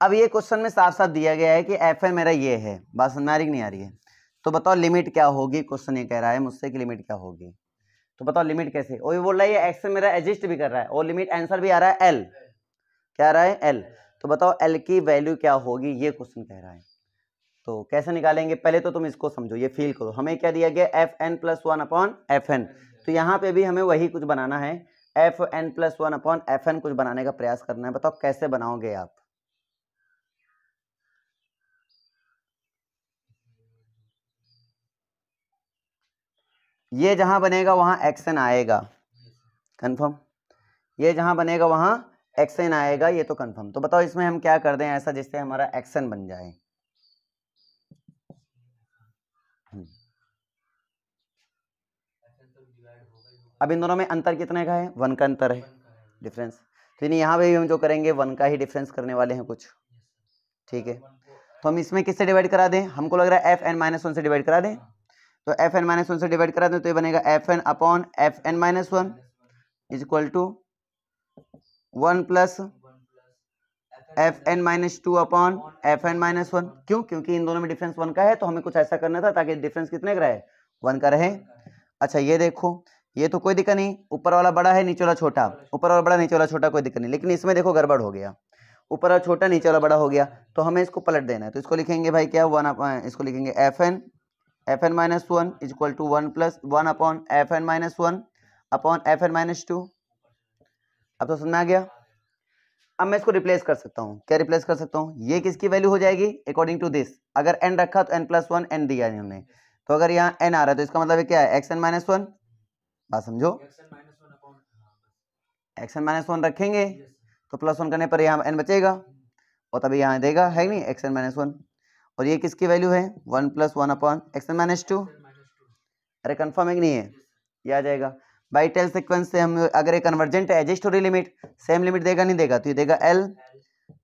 अब ये क्वेश्चन में साफ साफ दिया गया है कि एफ एन मेरा ये है, बात समझ में आ रही कि नहीं आ रही है? तो बताओ लिमिट क्या होगी, क्वेश्चन ये कह रहा है मुझसे कि लिमिट क्या होगी, तो बताओ लिमिट कैसे? वो भी बोल रहा है ये एक्स मेरा एग्जिस्ट भी कर रहा है और लिमिट आंसर भी आ रहा है एल, क्या आ रहा है? एल। तो बताओ एल की वैल्यू क्या होगी, ये क्वेश्चन कह रहा है। तो कैसे निकालेंगे, पहले तो तुम इसको समझो, ये फील करो। हमें क्या दिया गया? F N plus one upon F N. तो यहाँ पे भी हमें वही कुछ बनाना है, F N plus one upon F N कुछ बनाने का प्रयास करना है। बताओ कैसे बनाओगे आप? ये जहां बनेगा वहां एक्सन आएगा, कंफर्म? ये जहां बनेगा वहां एक्सन आएगा, ये तो कंफर्म। तो बताओ इसमें हम क्या कर दें ऐसा जिससे हमारा एक्सन बन जाए? अब इन दोनों में अंतर कितने का है? 1 का अंतर है, डिफरेंस। तो यहाँ पे भी हम जो करेंगे 1 का ही डिफरेंस करने वाले हैं कुछ। ठीक है, तो हम इसमें किससे डिवाइड करा दें? हमको लग रहा है एफ एन माइनस वन से डिवाइड करा दें। तो एफ एन माइनस वन से डिवाइड करा दें तो ये बनेगा F N upon F N minus one is equal to 1 plus F N minus two upon F N minus one. क्यों? क्योंकि इन दोनों में डिफरेंस 1 का है, तो हमें कुछ ऐसा करना था ताकि डिफरेंस कितने का रहे? 1 का रहे। अच्छा ये देखो, ये तो कोई दिक्कत नहीं, ऊपर वाला बड़ा है नीचे वाला छोटा, ऊपर वाला बड़ा नीचे वाला छोटा, कोई दिक्कत नहीं। लेकिन इसमें देखो गड़बड़ हो गया, ऊपर वाला छोटा नीचे वाला बड़ा हो गया, तो हमें इसको पलट देना है। तो इसको लिखेंगे भाई क्या? इसको लिखेंगे F N minus one is equal to 1 plus 1 upon F N minus one upon F N minus two. अब तो समझ में आ गया? अब मैं इसको रिप्लेस कर सकता हूँ। क्या रिप्लेस कर सकता हूँ? ये किसकी वैल्यू हो जाएगी अकॉर्डिंग टू दिस? अगर n रखा तो n प्लस वन एन दिया है हमने, तो अगर यहाँ n आ रहा है तो इसका मतलब क्या है? X N minus one. बात समझो, एक्स एन माइनस वन रखेंगे तो प्लस वन करने पर यहाँ n बचेगा और तभी यहाँ देगा, है नहीं, एक्स एन माइनस वन। और ये किसकी वैल्यू है? 1 plus one upon X N minus two. अरे कंफर्म है कि नहीं है? ये आ जाएगा। बाई टेल सीक्वेंस से हम अगर ये कन्वर्जेंट है, एडजस्ट हो रही लिमिट, सेम लिमिट देगा नहीं देगा? तो ये देगा L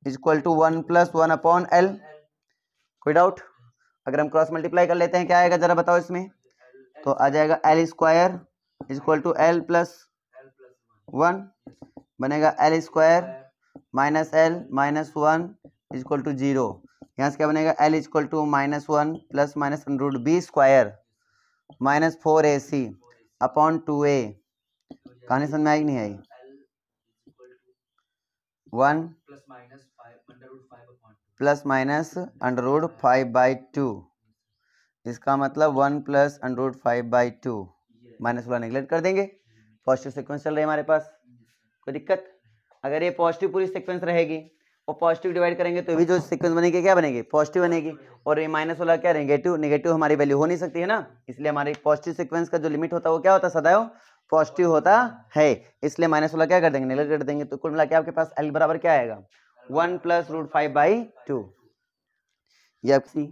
is equal to 1 plus 1 upon एल। कोई डाउट? अगर हम क्रॉस मल्टीप्लाई कर लेते हैं क्या आएगा जरा बताओ इसमें? तो आ जाएगा L square is equal to L plus one, बनेगा L square minus L minus one is equal to zero. यहाँ से क्या बनेगा? L is equal to minus one plus minus root B square minus 4ac upon 2a। कहानी समझ में आई नहीं आई? 1 प्लस माइनस अंडर रूट 5/2, इसका मतलब 1 प्लस अंडर रूट 5/2 माइनस वाला नेगलेक्ट कर देंगे। पॉजिटिव सीक्वेंस चल रही है हमारे पास, कोई दिक्कत? अगर ये पॉजिटिव पूरी सीक्वेंस रहेगी और पॉजिटिव डिवाइड करेंगे तो भी जो सीक्वेंस बनेगी क्या बनेगी? पॉजिटिव बनेगी। और ये माइनस वाला क्या? नेगेटिव। नेगेटिव हमारी वैल्यू हो नहीं सकती है ना, इसलिए हमारी पॉजिटिव सीक्वेंस का जो लिमिट होता है वो क्या होता है? सदैव पॉजिटिव होता है, इसलिए माइनस वाला क्या कर देंगे? नेगलेक्ट कर देंगे। तो कुल मिला के आपके पास एल बराबर क्या आएगा? 1 प्लस रूट 5/2। ये आपकी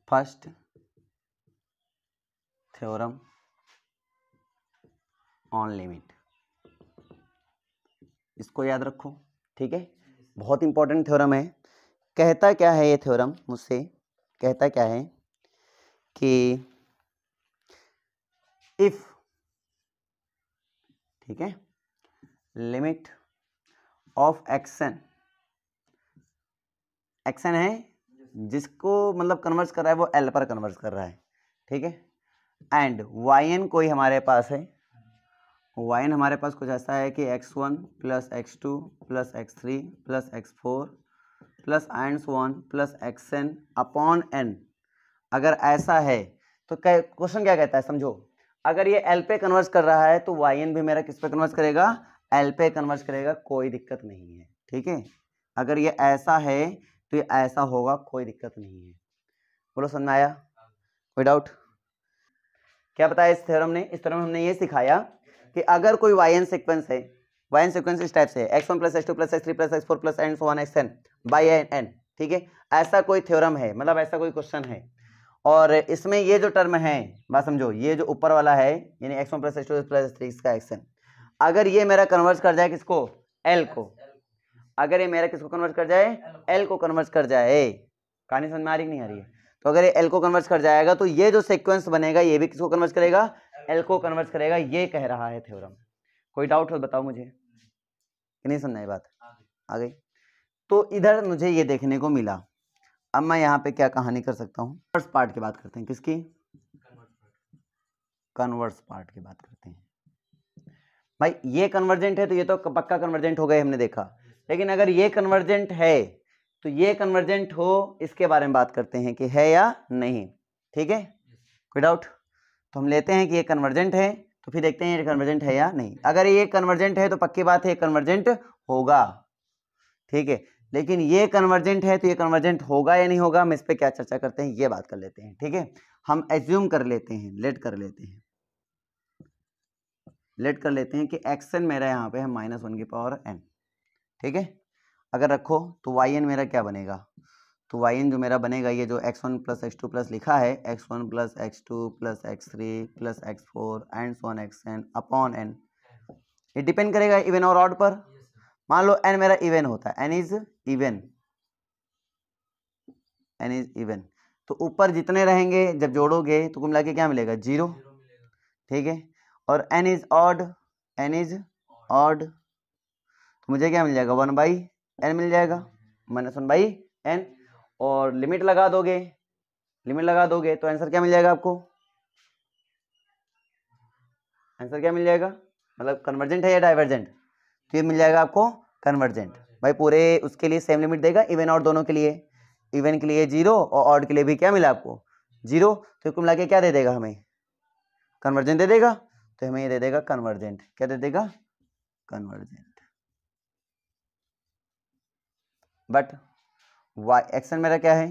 फर्स्ट थ्योरम ऑन लिमिट, इसको याद रखो। ठीक है, बहुत इंपॉर्टेंट थ्योरम है। कहता क्या है ये थ्योरम? मुझसे कहता क्या है कि इफ, ठीक है, लिमिट ऑफ एक्शन, एक्शन है जिसको मतलब कन्वर्स कर रहा है वो एल पर कन्वर्स कर रहा है, ठीक है, एंड वाई एन कोई हमारे पास है, वाई एन हमारे पास कुछ ऐसा है कि x1 plus x2 plus x3 plus x4 plus and so on plus xn upon n। अगर ऐसा है तो क्वेश्चन क्या कहता है समझो, अगर ये एल पे कन्वर्स कर रहा है तो वाई एन भी मेरा किस पे कन्वर्स करेगा? एल पे कन्वर्स करेगा, कोई दिक्कत नहीं है। ठीक है, अगर ये ऐसा है तो ये ऐसा होगा, कोई दिक्कत नहीं है। बोलो समझ में आया? कोई डाउट? क्या बताया इस थ्योरम ने? इस थ्योरम में हमने ये सिखाया कि अगर कोई वाई एन सीक्वेंस है वाई सीक्वेंस इस टाइप से है, x1 plus x2 plus x3 plus x4 plus and so on xn by n, ठीक है, ऐसा कोई थ्योरम है, मतलब ऐसा कोई क्वेश्चन है, और इसमें ये जो टर्म है, बात समझो, ये जो ऊपर वाला है यानी x1 plus x2 plus x3 इसका xn, अगर ये मेरा कन्वर्ट कर जाए किसको, l को, अगर ये मेरा किसको कन्वर्ट कर जाए, l को कन्वर्ट कर जाए, कहानी समझ में आ रही नहीं आ रही है, तो अगर ये l को कन्वर्ट कर जाएगा तो ये जो सीक्वेंस बनेगा ये भी किसको कन्वर्ट करेगा, l को कन्वर्ट करेगा, ये कह रहा है थ्योरम। कोई डाउट हो बताओ मुझे, कि नहीं समझना ये बात आ गई। तो इधर मुझे ये देखने को मिला, अब मैं यहाँ पे क्या कहानी कर सकता हूँ, फर्स्ट पार्ट की बात करते हैं, किसकी, कन्वर्स पार्ट की बात करते हैं। भाई ये कन्वर्जेंट है तो ये तो पक्का कन्वर्जेंट हो गए, हमने देखा, लेकिन अगर ये कन्वर्जेंट है तो ये कन्वर्जेंट हो, इसके बारे में बात करते हैं कि है या नहीं, ठीक है, कोई डाउट। तो हम लेते हैं कि ये कन्वर्जेंट है, तो फिर देखते हैं ये कन्वर्जेंट है या नहीं। अगर ये कन्वर्जेंट है तो पक्की बात है कन्वर्जेंट होगा, ठीक है, लेकिन ये कन्वर्जेंट है तो ये कन्वर्जेंट होगा या नहीं होगा, हम इस पर क्या चर्चा करते हैं, ये बात कर लेते हैं, ठीक है। हम एज्यूम कर लेते हैं, लेट कर लेते हैं कि xn मेरा यहाँ पे है -1 की पावर n, ठीक है। अगर रखो तो yn मेरा क्या बनेगा, तो yn जो मेरा बनेगा, ये जो x1 प्लस x2 प्लस लिखा है, x1 plus x2 plus x3 plus x4 and so on xn upon n, ये डिपेंड करेगा इवन और ऑड पर। मान लो n मेरा इवन होता है, n इज इवन, तो ऊपर जितने रहेंगे जब जोड़ोगे तो कुल मिला के क्या मिलेगा, 0, ठीक है, और n इज ऑड, तो मुझे क्या मिल जाएगा, 1/n मिल जाएगा, -1/n, और लिमिट लगा दोगे तो आंसर क्या मिल जाएगा आपको, आंसर क्या मिल जाएगा, मतलब कन्वर्जेंट है या डाइवर्जेंट, तो ये मिल जाएगा आपको कन्वर्जेंट। भाई पूरे उसके लिए सेम लिमिट देगा, इवन और दोनों के लिए, इवन के लिए 0 और ऑड के लिए भी क्या मिला आपको 0, तो कुल मिला के क्या दे देगा हमें, कन्वर्जेंट दे देगा, तो हमें ये दे देगा कन्वर्जेंट, क्या दे देगा, कन्वर्जेंट। बट y एक्शन मेरा क्या है,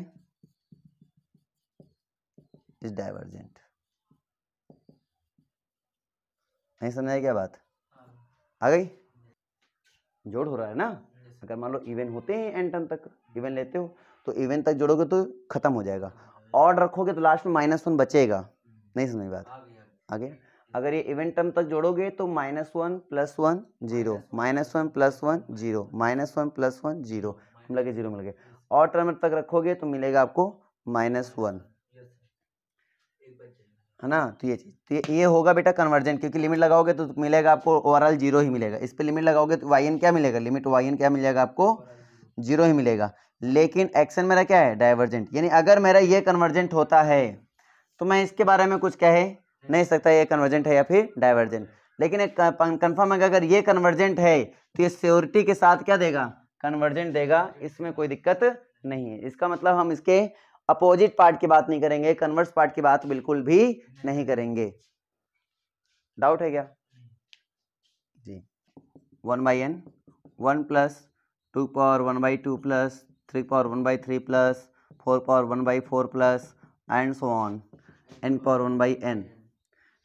इज डाइवर्जेंट। नहीं समझाई क्या बात आ गई, जोड़ हो रहा है ना। अगर मान लो इवन होते हैं एन टर्म तक, इवन लेते हो तो इवन तक जोड़ोगे तो खत्म हो जाएगा, ऑड रखोगे तो लास्ट में -1 बचेगा, नहीं समझ बात आगे। अगर ये इवन टर्म तक जोड़ोगे तो -1 + 1 0, -1 + 1 0, -1 + 1 0, मिला के 0 मिल गया। ऑड टर्म तक रखोगे तो मिलेगा आपको -1, है ना। तो ये चीज, तो ये होगा बेटा कन्वर्जेंट, क्योंकि लिमिट लगाओगे तो मिलेगा आपको ओवरऑल 0 ही मिलेगा। इस पे लिमिट लगाओगे तो yn क्या मिलेगा, लिमिट yn क्या मिल जाएगा आपको 0 ही मिलेगा। लेकिन एक्शन मेरा क्या है, डाइवर्जेंट, यानी अगर मेरा ये कन्वर्जेंट होता है तो मैं इसके बारे में कुछ कहे नहीं सकता ये कन्वर्जेंट है या फिर डाइवर्जेंट। लेकिन एक कंफर्म है कि अगर ये कन्वर्जेंट है तो ये श्योरिटी के साथ क्या देगा, कन्वर्जेंट देगा, इसमें कोई दिक्कत नहीं है। इसका मतलब हम इसके अपोजिट पार्ट की बात नहीं करेंगे, कन्वर्स पार्ट की बात बिल्कुल भी नहीं करेंगे। डाउट है क्या जी। 1/n 1 + 2 power 1/2 + 3 power 1/3 + 4 power 1/4 + and so on n power 1/n।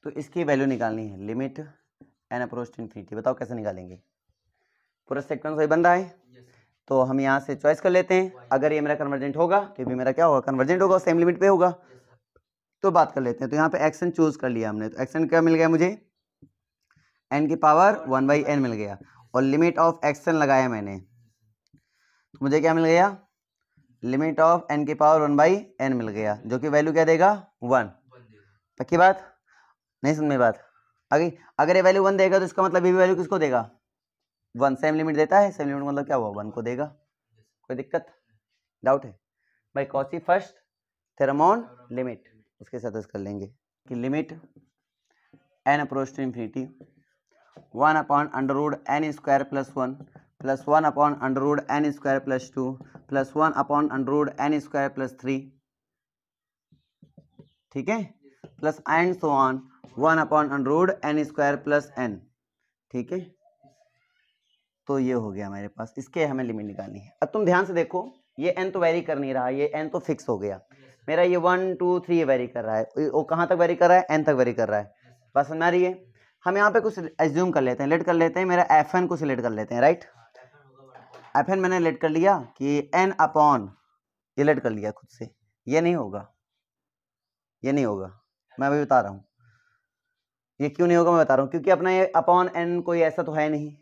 तो इसकी वैल्यू निकालनी है, limit n approach to infinity. बताओ कैसे निकालेंगे, पूरा सीक्वेंस वही बन रहा है तो हम यहाँ से चॉइस कर लेते हैं। अगर ये मेरा कन्वर्जेंट होगा तो भी मेरा क्या होगा, कन्वर्जेंट होगा, सेम लिमिट पे होगा। तो बात कर लेते हैं, तो यहाँ पे एक्शन चूज कर लिया हमने, तो एक्शन क्या मिल गया मुझे, n की पावर 1/n मिल गया, और लिमिट ऑफ एक्शन लगाया मैंने तो मुझे क्या मिल गया, लिमिट ऑफ n की पावर 1/n मिल गया, जो कि वैल्यू क्या देगा 1। पक्की बात, नहीं समझ में बात आ गई। अगर ये वैल्यू 1 देगा तो इसका मतलब ये वैल्यू किसको देगा 1, सेम लिमिट देता है, सेम लिमिट मतलब क्या हुआ 1 को देगा। कोई दिक्कत, डाउट है भाई। Cauchy first theorem on limit, उसके साथ कर लेंगे कि limit n approach to infinity 1/√n² + 1 + 1/√n² + 2 + 1/√n² + 3, ठीक है, plus and so on 1/√n² + n, ठीक है। तो ये हो गया हमारे पास, इसके हमें लिमिट निकालनी है। अब तुम ध्यान से देखो, ये n तो वेरी कर नहीं रहा, ये n तो फिक्स हो गया मेरा, ये 1 2 3 वेरी कर रहा है, वो कहाँ तक वेरी कर रहा है, n तक वेरी कर रहा है, बस समझ आ रही है। हम यहाँ पे कुछ एज्यूम कर लेते हैं, लेट कर लेते हैं, मेरा FN को सिलेक्ट कर लेते हैं, राइट। FN मैंने लेट कर लिया कि N अपॉन, ये लेट कर लिया खुद से, ये नहीं होगा, ये नहीं होगा, मैं अभी बता रहा हूँ ये क्यों नहीं होगा, मैं बता रहा हूँ, क्योंकि अपना ये अपॉन N कोई ऐसा तो है नहीं,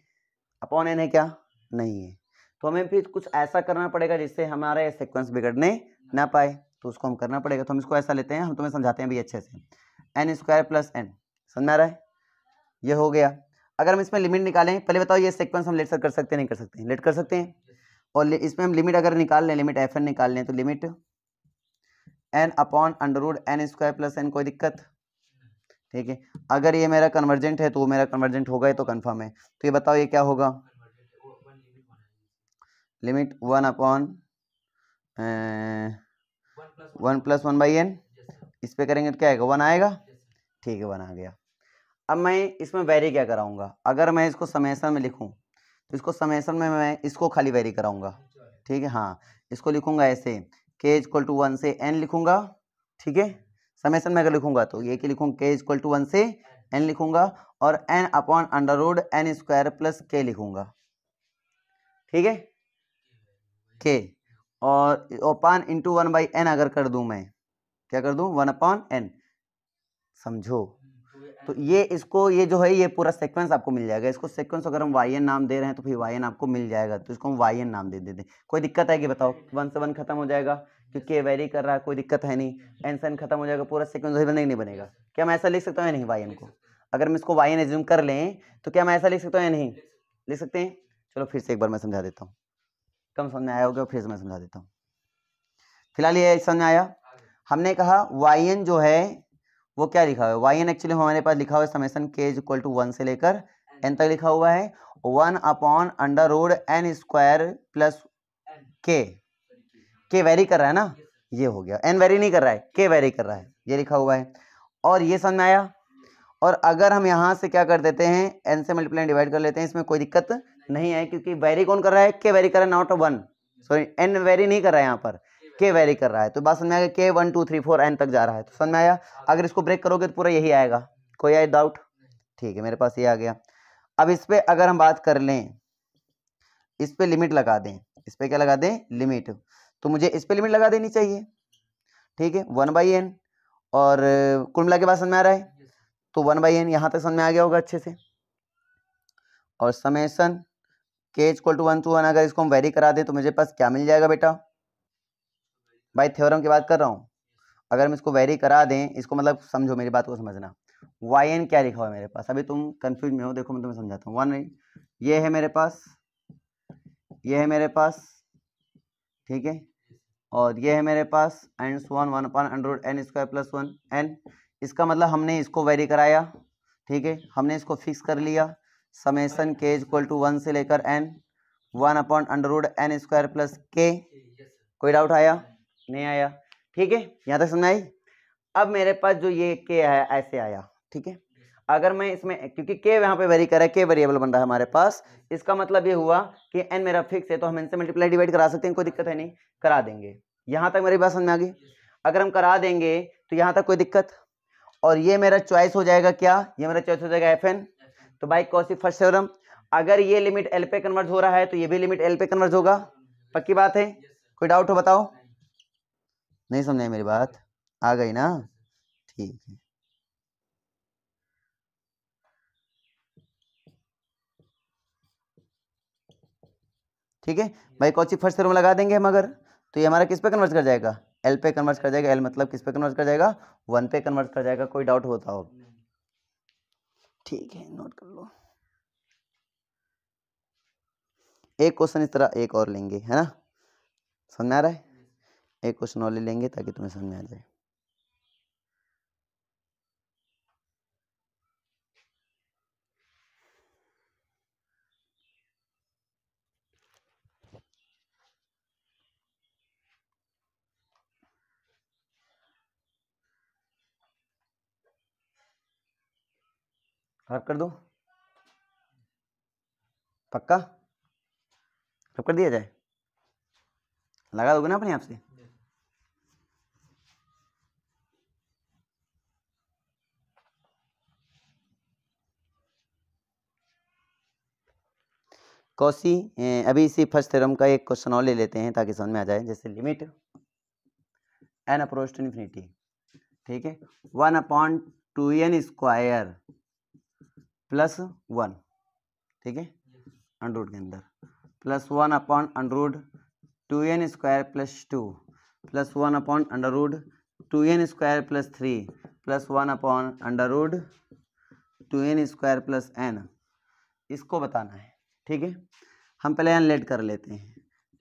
अपॉन N है क्या, नहीं है, तो हमें फिर कुछ ऐसा करना पड़ेगा जिससे हमारा ये सीक्वेंस बिगड़ने ना पाए, तो उसको हम करना पड़ेगा। तो हम इसको ऐसा लेते हैं, हम तुम्हें समझाते हैं भी अच्छे से, N स्क्वायर प्लस N, समझ में आ रहा है, ये हो गया। अगर हम इसमें लिमिट निकालें, पहले बताओ ये सीक्वेंस हम लेट कर सकते हैं नहीं कर सकते, लेट कर सकते हैं, और इसमें हम लिमिट अगर निकाल लें, लिमिट FN निकाल लें, तो limit N upon under root N square plus N, कोई दिक्कत, ठीक है। अगर ये मेरा कन्वर्जेंट है तो मेरा कन्वर्जेंट होगा, ये तो कंफर्म है, तो ये बताओ ये क्या होगा, लिमिट 1 अपॉन 1 प्लस 1/n, इस पे करेंगे तो क्या आएगा, 1 आएगा, ठीक है 1 आ गया। अब मैं इसमें वेरी क्या कराऊंगा, अगर मैं इसको समेसन में लिखूं तो इसको समेसन में मैं इसको खाली वेरी कराऊंगा, ठीक है, हाँ इसको लिखूंगा ऐसे k इक्वल टू 1 से n लिखूंगा, ठीक है, समेसन में अगर लिखूंगा तो ये कि लिखूंगा k इक्वल टू 1 से n लिखूंगा, और n upon under root n square plus k लिखूंगा, ठीक है, k, और अपॉन इंटू 1/n अगर कर दूं, मैं क्या कर दूं, 1 अपॉन n, समझो, तो ये इसको, ये जो है ये पूरा सीक्वेंस आपको मिल जाएगा, इसको सीक्वेंस अगर हम yn नाम दे रहे हैं तो फिर yn आपको मिल जाएगा, तो इसको हम yn नाम दे देते हैं। कोई दिक्कत है कि बताओ, 1 से 1 खत्म हो जाएगा क्योंकि वेरी कर रहा है, कोई दिक्कत है नहीं, n से n खत्म हो जाएगा, पूरा सीक्वेंस वही बनेगा नहीं बनेगा, क्या मैं ऐसा लिख सकता हूँ या नहीं yn को, अगर हम इसको yn एज्यूम कर लें तो क्या मैं ऐसा लिख सकता हूँ या नहीं लिख सकते हैं। चलो फिर से एक बार मैं समझा देता हूँ, कम समझ में आया होगा, फिर से मैं समझा देता हूँ, फिलहाल ये समझ में आया। हमने कहा yn जो है वो क्या लिखा हुआ है, yn एक्चुअली हमारे पास लिखा हुआ है समेसन k इक्वल टू 1 से लेकर n तक लिखा हुआ है, 1 upon under root n square plus k vary कर रहा है ना, ये हो गया, n वेरी नहीं कर रहा है, k वेरी कर रहा है, ये लिखा हुआ है, और ये समझ में आया। और अगर हम यहाँ से क्या कर देते हैं, n से मल्टीप्लाई डिवाइड कर लेते हैं, इसमें कोई दिक्कत नहीं है, क्योंकि वेरी कौन कर रहा है, k वेरी कर रहा है, नॉट 1, सॉरी n वेरी नहीं कर रहा है, यहाँ पर k वेरी कर रहा है, तो बात समझ में आएगा, k 1 2 3 4 n तक जा रहा है, तो समझ में आया। अगर इसको ब्रेक करोगे तो पूरा यही आएगा, कोई आए डाउट, ठीक है, मेरे पास ये आ गया। अब इस पे अगर हम बात कर लें, इस पे लिमिट लगा दें, इस पे क्या लगा दें, लिमिट, तो मुझे इस पे लिमिट लगा देनी चाहिए, ठीक है, 1/n, और कुल मिला के बाद समझ में आ रहा है, तो 1/n यहाँ तक समझ में आ गया होगा अच्छे से, और summation k equal to 1 to 1 अगर इसको हम वेरी करा दें तो मुझे पास क्या मिल जाएगा बेटा, भाई थ्योरम की बात कर रहा हूँ, अगर हम इसको वेरी करा दें, इसको मतलब समझो मेरी बात को समझना, yn क्या लिखा हुआ है मेरे पास, अभी तुम कंफ्यूज में हो, देखो मैं तुम्हें समझाता हूँ, 1 ये है मेरे पास, ये है मेरे पास, ठीक है, और ये है मेरे पास and so on 1 upon under root n square plus 1 n, इसका मतलब हमने इसको वेरी कराया, ठीक है, हमने इसको फिक्स कर लिया, समेसन k इक्वल टू 1 से लेकर n, 1 upon under root n square plus k, कोई डाउट आया, नहीं आया, ठीक है, यहाँ तक समझ आई। अब मेरे पास जो ये k है ऐसे आया, ठीक है, अगर मैं इसमें, क्योंकि k यहाँ पे वेरी कर रहा है, k वेरिएबल बन रहा है हमारे पास, इसका मतलब ये हुआ कि n मेरा फिक्स है, तो हम इनसे मल्टीप्लाई डिवाइड करा सकते हैं, कोई दिक्कत है नहीं, करा देंगे, यहाँ तक मेरी बात समझ में आ गई। अगर हम करा देंगे तो यहाँ तक कोई दिक्कत, और ये मेरा चॉइस हो जाएगा क्या, ये मेरा चॉइस हो जाएगा FN, तो बाय कॉची फर्स्ट थ्योरम, अगर ये लिमिट L पे कन्वर्ट हो रहा है तो ये भी लिमिट L पे कन्वर्ट होगा, पक्की बात है, कोई डाउट हो बताओ, नहीं समझ आई मेरी बात, आ गई ना, ठीक है, ठीक है भाई, कौची फर्स्ट थ्योरम लगा देंगे हम अगर, तो ये हमारा किस पे कन्वर्ट कर जाएगा, L पे कन्वर्ट कर जाएगा, L मतलब किस पे कन्वर्ट कर जाएगा, 1 पे कन्वर्ट कर जाएगा, कोई डाउट होता हो, ठीक है, नोट कर लो। एक क्वेश्चन इस तरह एक और लेंगे, है ना, समझ में आ रहा है, एक क्वेश्चन और ले लेंगे ताकि तुम्हें समझ में आ जाए। खराब कर दो, पक्का खराब कर दिया जाए, लगा दोगे ना अपने आप से, कॉसी अभी इसी फर्स्ट थ्योरम का एक क्वेश्चन और ले लेते हैं ताकि समझ में आ जाए। जैसे limit n approach to infinity, ठीक है, 1/2n स्क्वायर प्लस 1, ठीक है, अंडर के अंदर plus 1/√2n square plus 2 plus 1/√2n square plus 3 plus 1/√2n square plus n, इसको बताना है, ठीक है। हम पहले n लेट कर लेते हैं,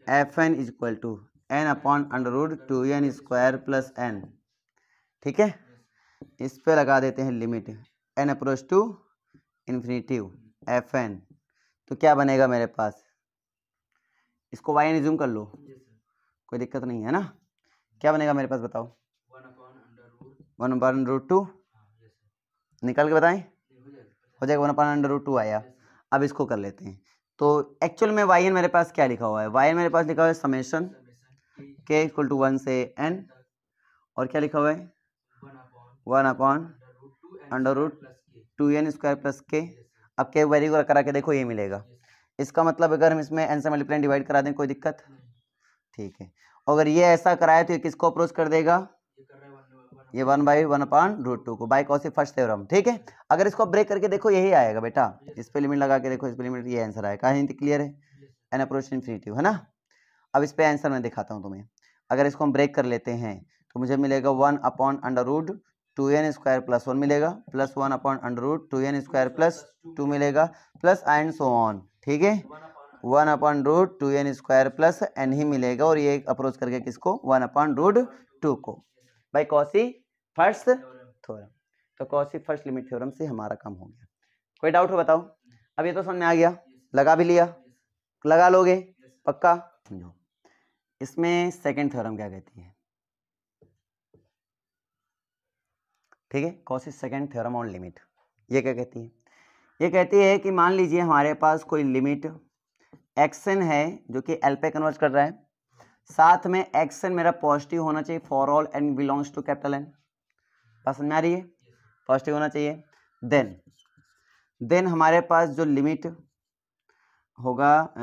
fn is equal to n/√2n square plus n, ठीक है। इस पे लगा देते हैं limit n approach to infinity fn, तो क्या बनेगा मेरे पास, इसको y जूम कर लो, कोई दिक्कत नहीं है ना। क्या बनेगा मेरे पास बताओ, 1/√2 निकाल के बताएं, हो जाएगा 1/√2 आया। अब इसको कर लेते हैं, तो एक्चुअल में y मेरे पास क्या लिखा हुआ है, y मेरे पास लिखा हुआ है समेशन k इक्वल टू 1 से n, और क्या लिखा हुआ है 1/√2n स्क्वायर प्लस k। अब k वैल्यू करा के देखो ये मिलेगा, इसका मतलब अगर हम इसमें n से मल्टीप्लाई डिवाइड करा दें कोई दिक्कत, ठीक है। अगर ये ऐसा कराए तो ये किसको अप्रोच कर देगा, ये 1/1/√2 को, बाय कॉसी फर्स्ट थ्योरम, ठीक है। अगर इसको ब्रेक करके देखो यही आएगा बेटा, इस पे लिमिट लगा के देखो, इस पे लिमिट, ये आंसर आएगा। कहानी क्लियर है, n अप्रोच इन्फिनिटी है ना। अब इस पे आंसर मैं दिखाता हूँ तुम्हें। अगर इसको हम ब्रेक कर लेते हैं तो मुझे मिलेगा 1/√2n स्क्वायर प्लस 1 मिलेगा, प्लस 1/√2n स्क्वायर प्लस 2 मिलेगा, प्लस एंड सो ऑन, ठीक है, 1/√2n स्क्वायर प्लस n ही मिलेगा, और ये अप्रोच करके किसको 1/√2 को, बाय कॉसी फर्स्ट थ्योरम। तो कॉसी फर्स्ट लिमिट थ्योरम से हमारा काम हो गया। कोई डाउट हो बताओ, अब ये तो समझ में आ गया, लगा भी लिया, लगा लोगे पक्का। समझो इसमें सेकंड थ्योरम क्या कहती है, ठीक है, quasi second theorem on limit, ये क्या कहती है, ये कहती है कि मान लीजिए हमारे पास कोई लिमिट एक्सन है जो कि एल पे कन्वर्ट कर रहा है, साथ में एक्सन मेरा पॉजिटिव होना चाहिए for all n belongs to capital N, बात समझ में आ रही है, पॉजिटिव होना चाहिए। देन हमारे पास जो लिमिट होगा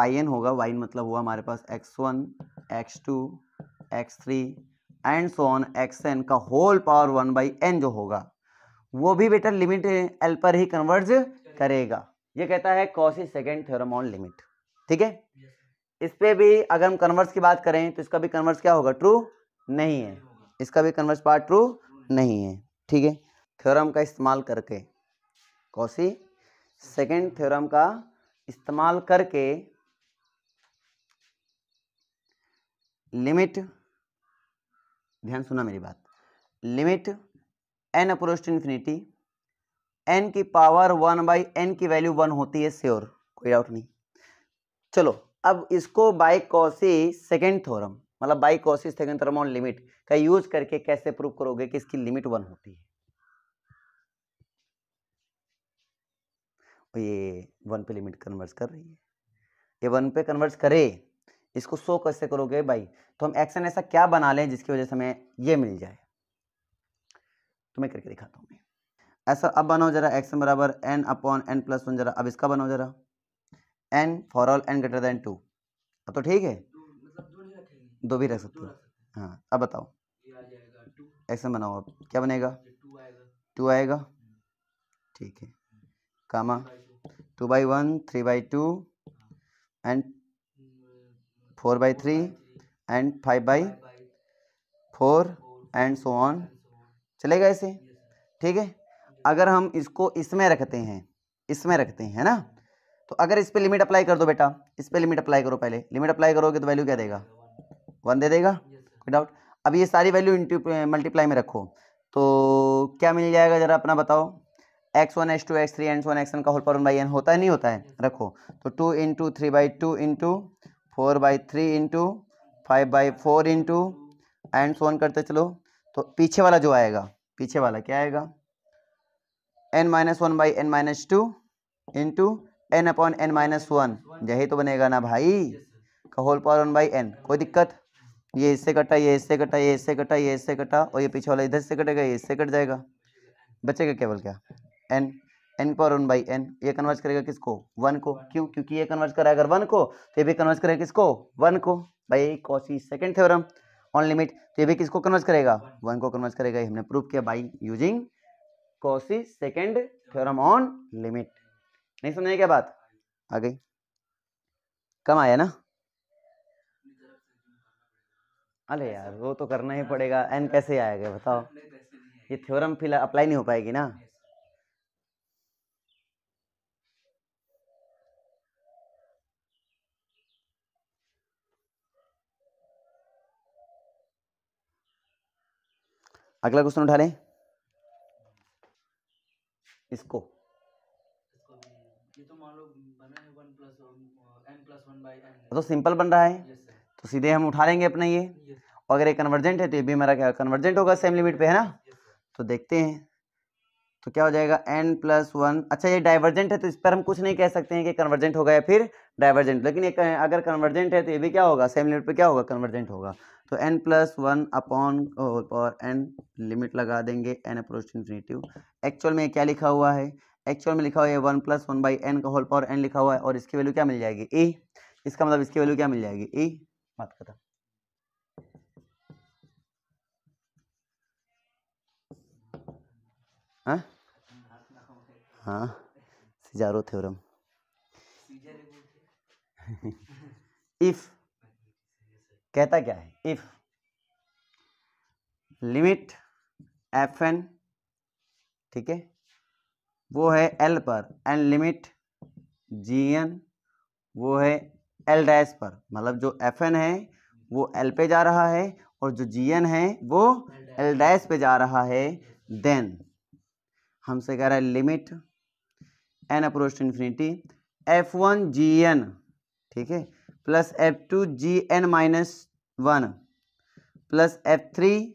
yn होगा, yn मतलब हुआ हमारे पास x1 x2 x3 and so on xn का होल पावर 1/n जो होगा वो भी बेटा लिमिट एल पर ही कन्वर्ज करेगा। ये कहता है quasi second theorem on limit, ठीक है। इस पे भी अगर हम कन्वर्स की बात करें तो इसका भी कन्वर्स क्या होगा, ट्रू नहीं है, इसका भी कन्वर्स पार्ट ट्रू नहीं है, ठीक है। थ्योरम का इस्तेमाल करके, कॉसी सेकंड थ्योरम का इस्तेमाल करके लिमिट, ध्यान सुना मेरी बात, limit n approach to infinity n की पावर 1/n की वैल्यू 1 होती है, श्योर, कोई डाउट नहीं। चलो अब इसको बाय कॉसी सेकंड थ्योरम, मतलब by Cauchy second theorem on limit का यूज करके कैसे प्रूव करोगे कि इसकी लिमिट 1 होती है। ये 1 पे लिमिट कन्वर्ट कर रही है, ये 1 पे कन्वर्ट करे, इसको शो कैसे करोगे भाई, तो हम एक्शन ऐसा क्या बना लें जिसकी वजह से हमें ये मिल जाए, तो मैं करके दिखाता हूँ। ऐसा अब बनाओ जरा, एक्शन बराबर n/n+1, जरा अब इसका बनाओ जरा, n for all n greater than 2, अब तो ठीक है, दो भी रख सकते हो, हाँ। अब बताओ एक्शन बनाओ, अब क्या बनेगा, 2 आएगा, ठीक है, कामा 2/1 3/2 and 4/3 and 5/4 and so on, चलेगा ऐसे, ठीक है। अगर हम इसको इसमें रखते हैं, इसमें रखते हैं ना, तो अगर इस पे लिमिट अप्लाई कर दो बेटा, इस पे लिमिट अप्लाई करो, पहले लिमिट अप्लाई करोगे तो वैल्यू क्या देगा, 1 दे देगा, कोई डाउट। अब ये सारी वैल्यू इंटू मल्टीप्लाई में रखो तो क्या मिल जाएगा जरा अपना बताओ, x1 x2 x3 and so on xn का होल पावर 1/n होता है नहीं होता है, रखो तो 2 × 3/2 × 4/3 × 5/4 × एंड so on करते चलो, तो पीछे वाला जो आएगा, पीछे वाला क्या आएगा, n-1/n-2 × n/n-1, यही तो बनेगा ना भाई, का होल पावर 1/n, कोई दिक्कत, ये इससे कटा, ये इससे कटा, ये इससे कटा, ये इससे कटा, और ये पीछे वाला इधर से कटेगा, ये इससे कट जाएगा, बचेगा केवल क्या n, n power 1 by n, ये कन्वर्ज करेगा किसको 1 को, क्यों, क्योंकि ये कन्वर्ज करा अगर 1 को तो ये भी कन्वर्ज करेगा किसको 1 को, भाई Cauchy second theorem on limit, तो ये भी किसको कन्वर्ज करेगा 1 को कन्वर्ज करेगा, ये हमने प्रूव किया by using Cauchy second theorem on limit. नहीं समझे क्या बात, आ गई, कम आया ना, अरे यार वो तो करना ही पड़ेगा, n कैसे आएगा बताओ, ये थ्योरम फिर अप्लाई नहीं हो पाएगी ना। अगला क्वेश्चन उठा लें इसको, ये तो मान लो बना है 1 + n + 1 बाई n, तो सिंपल बन रहा है, यस सर, तो सीधे हम उठा लेंगे अपना ये, यस और अगर ये कन्वर्जेंट है तो ये भी हमारा क्या कन्वर्जेंट होगा सेम लिमिट पे, है ना, यस सर, तो देखते हैं, तो क्या हो जाएगा n+1, अच्छा ये डाइवर्जेंट है तो इस पर हम कुछ नहीं कह सकते हैं कि कन्वर्जेंट होगा या फिर डाइवर्जेंट, लेकिन एक अगर कन्वर्जेंट है तो ये भी क्या होगा सेम लिमिट पे क्या होगा कन्वर्जेंट होगा, तो n+1 अपॉन और n लिमिट लगा देंगे n अप्रोच इन्फिनिटी। एक्चुअल में क्या लिखा हुआ है, एक्चुअल में लिखा हुआ है 1 + 1 बाई n का होल पावर n लिखा हुआ है, और इसकी वैल्यू क्या मिल जाएगी e, इसका मतलब इसकी वैल्यू क्या मिल जाएगी e, बात खत्म। हाँ हाँ सिजारो थ्योरम, इफ कहता क्या है, इफ लिमिट fn, ठीक है, वो है l पर, एंड लिमिट gn वो है l डैश पर, मतलब जो fn है वो l पे जा रहा है और जो gn है वो l डैश पे जा रहा है, देन हमसे कह रहा है limit n approach to infinity f1 gn, ठीक है, plus f2 gn -1 plus f3,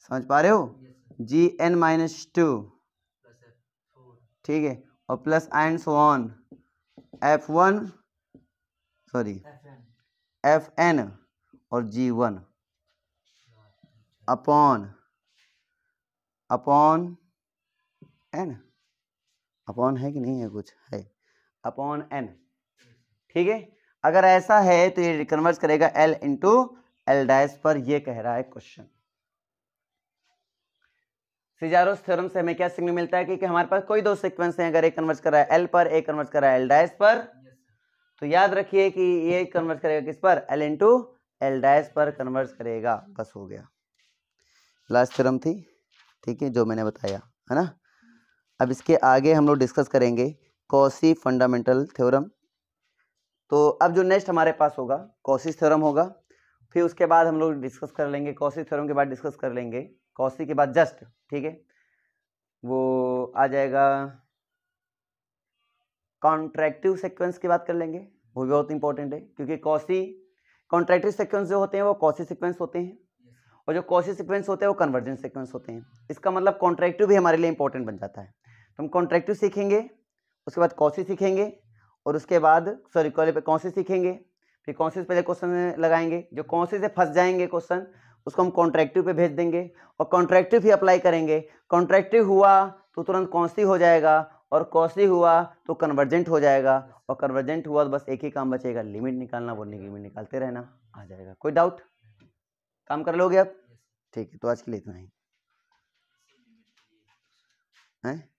समझ पा रहे हो, gn-2, ठीक है, और plus and so on f1 sorry fn और g1 अपॉन n, अपॉन है कि नहीं है, कुछ है अपॉन n, ठीक है, अगर ऐसा है तो ये कन्वर्ट करेगा l इंटू l डैश पर, ये कह रहा है क्वेश्चन। सिजारोस थ्योरम से हमें क्या सिग्नल मिलता है कि हमारे पास कोई दो सीक्वेंस हैं, अगर एक कन्वर्ट कर रहा है l पर, एक कन्वर्ट कर रहा है l डैश पर, तो याद रखिए कि ये कन्वर्ट करेगा किस पर, l इंटू l डैश पर कन्वर्ट करेगा, बस हो गया, लास्ट थ्योरम थी, ठीक है, जो मैंने बताया है ना। अब इसके आगे हम लोग डिस्कस करेंगे कॉची फंडामेंटल थ्योरम, तो अब जो नेक्स्ट हमारे पास होगा कॉची थ्योरम होगा, फिर उसके बाद हम लोग डिस्कस कर लेंगे कॉची थ्योरम के बाद डिस्कस कर लेंगे कॉची के बाद जस्ट, ठीक है, वो आ जाएगा कॉन्ट्रैक्टिव सीक्वेंस की बात कर लेंगे, वो भी बहुत इंपॉर्टेंट है, क्योंकि कॉची कॉन्ट्रैक्टिव सीक्वेंस जो होते हैं वो कॉची सीक्वेंस होते हैं, और जो कॉची सीक्वेंस होते हैं वो कन्वर्जेंट सीक्वेंस होते हैं, इसका मतलब कॉन्ट्रैक्टिव भी हमारे लिए इंपॉर्टेंट बन जाता है, तो हम कॉन्ट्रैक्टिव सीखेंगे, उसके बाद कॉची सीखेंगे, और उसके बाद सॉरी कॉची सीखेंगे, फिर कॉची से पहले क्वेश्चन लगाएंगे, जो कॉची से फंस जाएंगे क्वेश्चन उसको हम कॉन्ट्रैक्टिव पे भेज देंगे, और कॉन्ट्रैक्टिव ही अप्लाई करेंगे, कॉन्ट्रैक्टिव हुआ तो तुरंत कॉची हो जाएगा, और कॉची हुआ तो कन्वर्जेंट हो जाएगा, और कन्वर्जेंट हुआ तो बस एक ही काम बचेगा, लिमिट निकालना, वो लिमिट निकालते रहना, आ जाएगा। कोई डाउट, काम कर लोगे आप, ठीक है, तो आज के लिए इतना ही है।